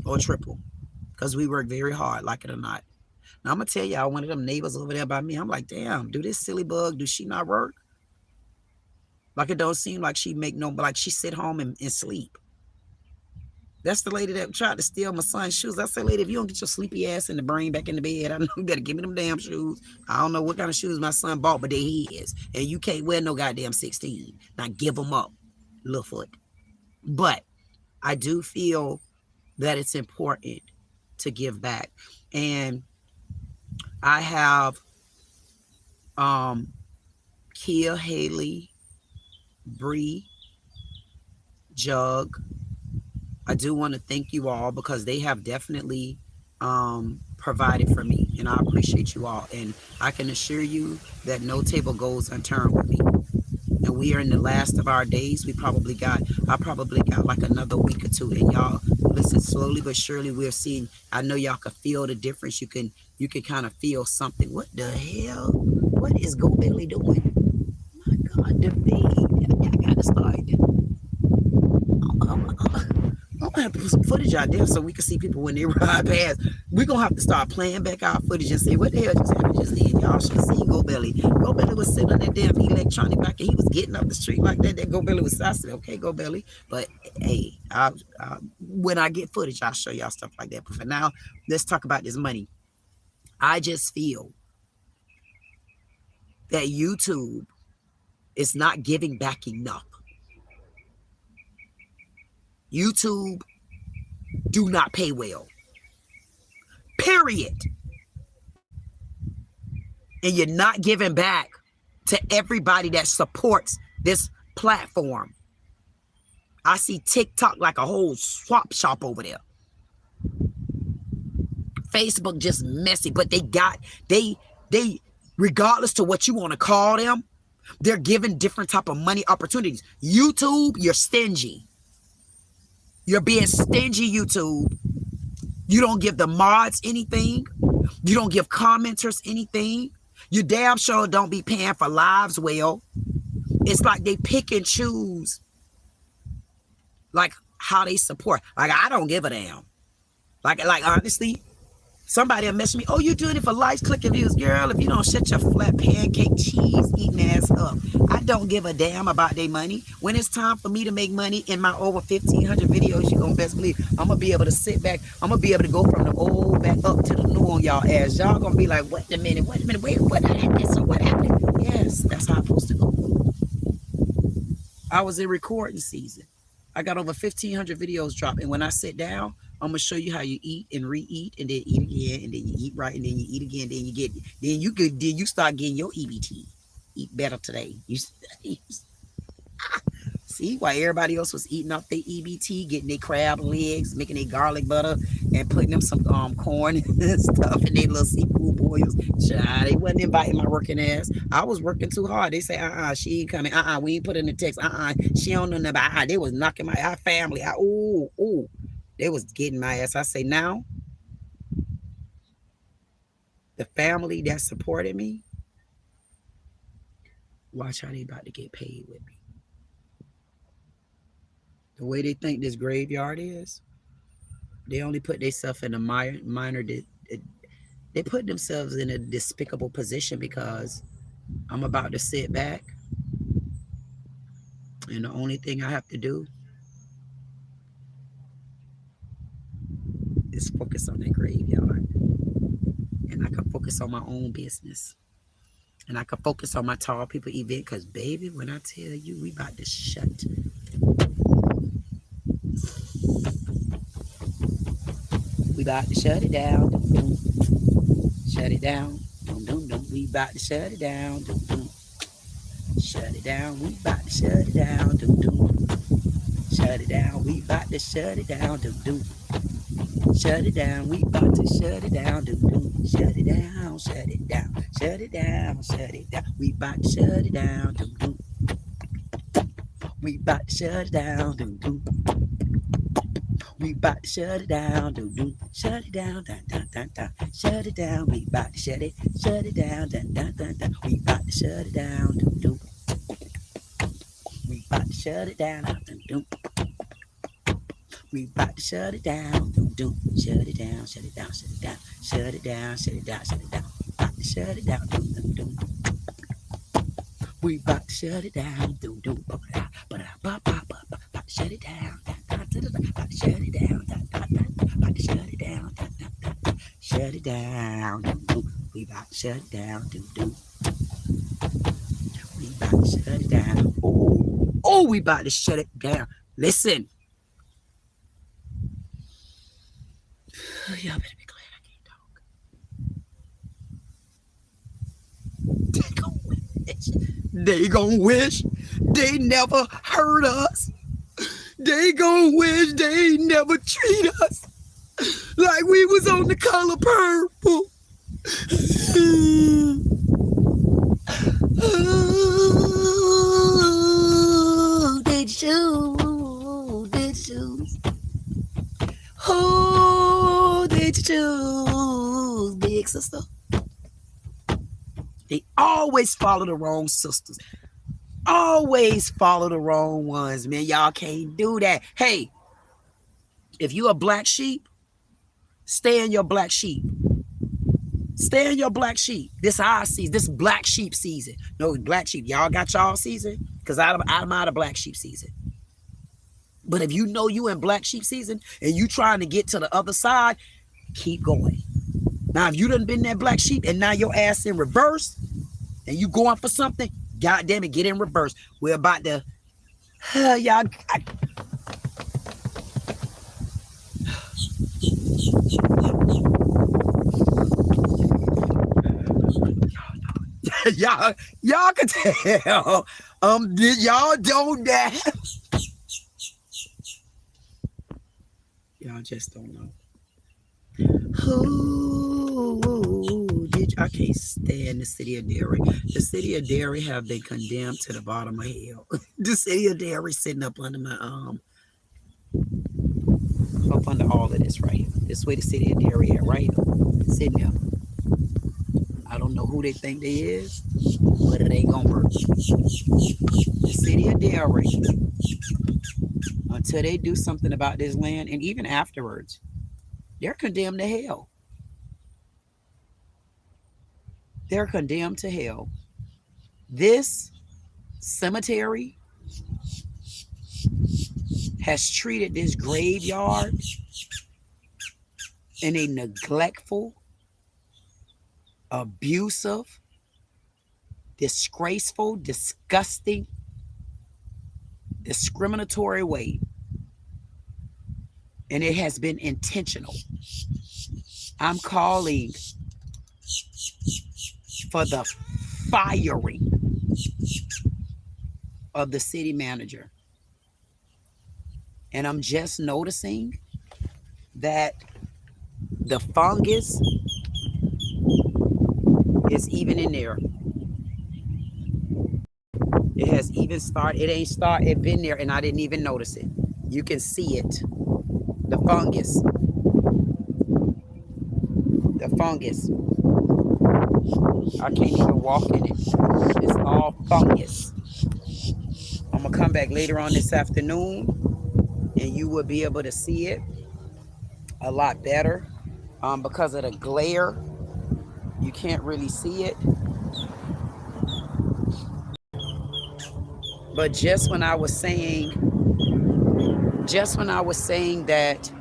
or triple, because we work very hard, like it or not. Now I'm gonna tell y'all, one of them neighbors over there by me, I'm like, damn, do this silly bug, do she not work? Like, it don't seem like she make no, like she sit home and sleep. That's the lady that tried to steal my son's shoes. I said, lady, if you don't get your sleepy ass in the brain back in the bed, I know you better give me them damn shoes. I don't know what kind of shoes my son bought, but they his. And you can't wear no goddamn 16. Now give them up, Littlefoot. But I do feel that it's important to give back. And I have Kia, Haley, Bree, Jug. I do want to thank you all because they have definitely provided for me, and I appreciate you all. And I can assure you that no table goes unturned with me. And we are in the last of our days. I probably got like another week or two. And y'all, listen, slowly but surely we're seeing. I know y'all can feel the difference. You can kind of feel something. What the hell? What is Go Belly doing? My God, the baby. I gotta start. I'm gonna have to put some footage out there so we can see people when they ride past. We're gonna have to start playing back our footage and say, what the hell just happened just then? Y'all should have seen Go Belly. Go Belly was sitting on that damn electronic back and he was getting up the street like that. That Go Belly was, I said, okay, Go Belly. But hey, when I get footage, I'll show y'all stuff like that. But for now, let's talk about this money. I just feel that YouTube is not giving back enough. YouTube do not pay well. Period. And you're not giving back to everybody that supports this platform. I see TikTok like a whole swap shop over there. Facebook just messy, but they regardless to what you want to call them, they're giving different type of money opportunities. YouTube, you're stingy. You're being stingy, YouTube. You don't give the mods anything. You don't give commenters anything. You damn sure don't be paying for lives well. It's like they pick and choose like how they support. Like, I don't give a damn. Like honestly, somebody will message me, oh, you doing it for likes, clicking views. Girl, if you don't shut your flat pancake cheese eating ass up. I don't give a damn about their money. When it's time for me to make money in my over 1,500 videos, you're going to best believe I'm going to be able to sit back. I'm going to be able to go from the old back up to the new on y'all ass. Y'all going to be like, wait a minute, wait, what happened? So what happened? Yes, that's how I'm supposed to go. I was in recording season. I got over 1,500 videos dropped. And when I sit down, I'm gonna show you how you eat and re-eat, and then eat again, and then you eat right, and then you eat again. Then you start getting your EBT. Eat better today. See why everybody else was eating off their EBT, getting their crab legs, making their garlic butter, and putting them some corn and stuff in their little seafood boils. Child, they wasn't inviting my working ass. I was working too hard. They say, she ain't coming. We ain't put in the text. She don't know nothing about. They was knocking our family. They was getting my ass. I say now, the family that supported me, watch how they about to get paid with me. The way they think this graveyard is, they only put themselves in a minor. They put themselves in a despicable position because I'm about to sit back, and the only thing I have to do is focus on that graveyard, and I can focus on my own business, and I can focus on my tall people event. Because baby, when I tell you we about to shut, we about to shut it down. Shut it down. We about to shut it down. Shut it down. We about to shut it down. Shut it down. We about to shut it down. Shut it down, we about to shut it down, shut it down, shut it down, shut it down, shut it down, we about to shut it down, we about to shut it down, we about to shut it down, shut it down, shut it down, we about to shut it down, we about to shut it down, we about to shut it down, we about to shut it down, shut it down, shut it down, shut it down, shut it down, shut it down, shut it down, about to shut it down, we about to shut it down, about to shut it down, about to shut it down, about to shut it down, shut it down, we about to shut it down, we about to shut it down, oh, we about to shut it down. Listen. Y'all better be glad I can't talk. They gon' wish they never hurt us. They gon' wish they never treat us like we was on The Color Purple. Oh, they choose. Oh, they choose, big sister. They always follow the wrong sisters. Always follow the wrong ones, man. Y'all can't do that. Hey, if you a black sheep, stay in your black sheep. Stay in your black sheep. This our season. This black sheep season. No, black sheep. Y'all got y'all season? Because I'm out of black sheep season. But if you know you in black sheep season and you trying to get to the other side, keep going. Now, if you done been that black sheep and now your ass in reverse and you going for something, God damn it, get in reverse. We're about to, y'all. Y'all can tell. Y'all don't that. Y'all just don't know. I can't stand the city of Delray. The city of Delray have been condemned to the bottom of hell. The city of Delray sitting up under my up under all of this right here. This way the city of Delray at right here. Sitting there. I don't know who they think they is, but it ain't gonna work. The city of Delray, until they do something about this land, and even afterwards, they're condemned to hell. They're condemned to hell. This cemetery has treated this graveyard in a neglectful, abusive, disgraceful, disgusting, discriminatory way. And it has been intentional. I'm calling for the firing of the city manager. And I'm just noticing that the fungus is even in there. It has even started. It ain't started. It been there and I didn't even notice it. You can see it. The fungus. The fungus. I can't even walk in it. It's all fungus. I'm going to come back later on this afternoon and you will be able to see it a lot better. Because of the glare, you can't really see it. But just when I was saying that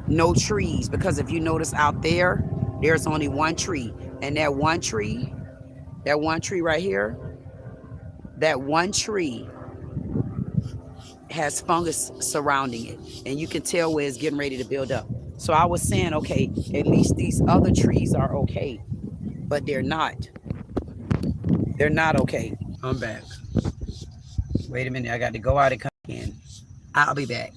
no trees, because if you notice out there, there's only one tree. And that one tree right here, that one tree has fungus surrounding it. And you can tell where it's getting ready to build up. So I was saying, okay, at least these other trees are okay. But they're not. They're not okay. I'm back. Wait a minute. I got to go out and come in. I'll be back.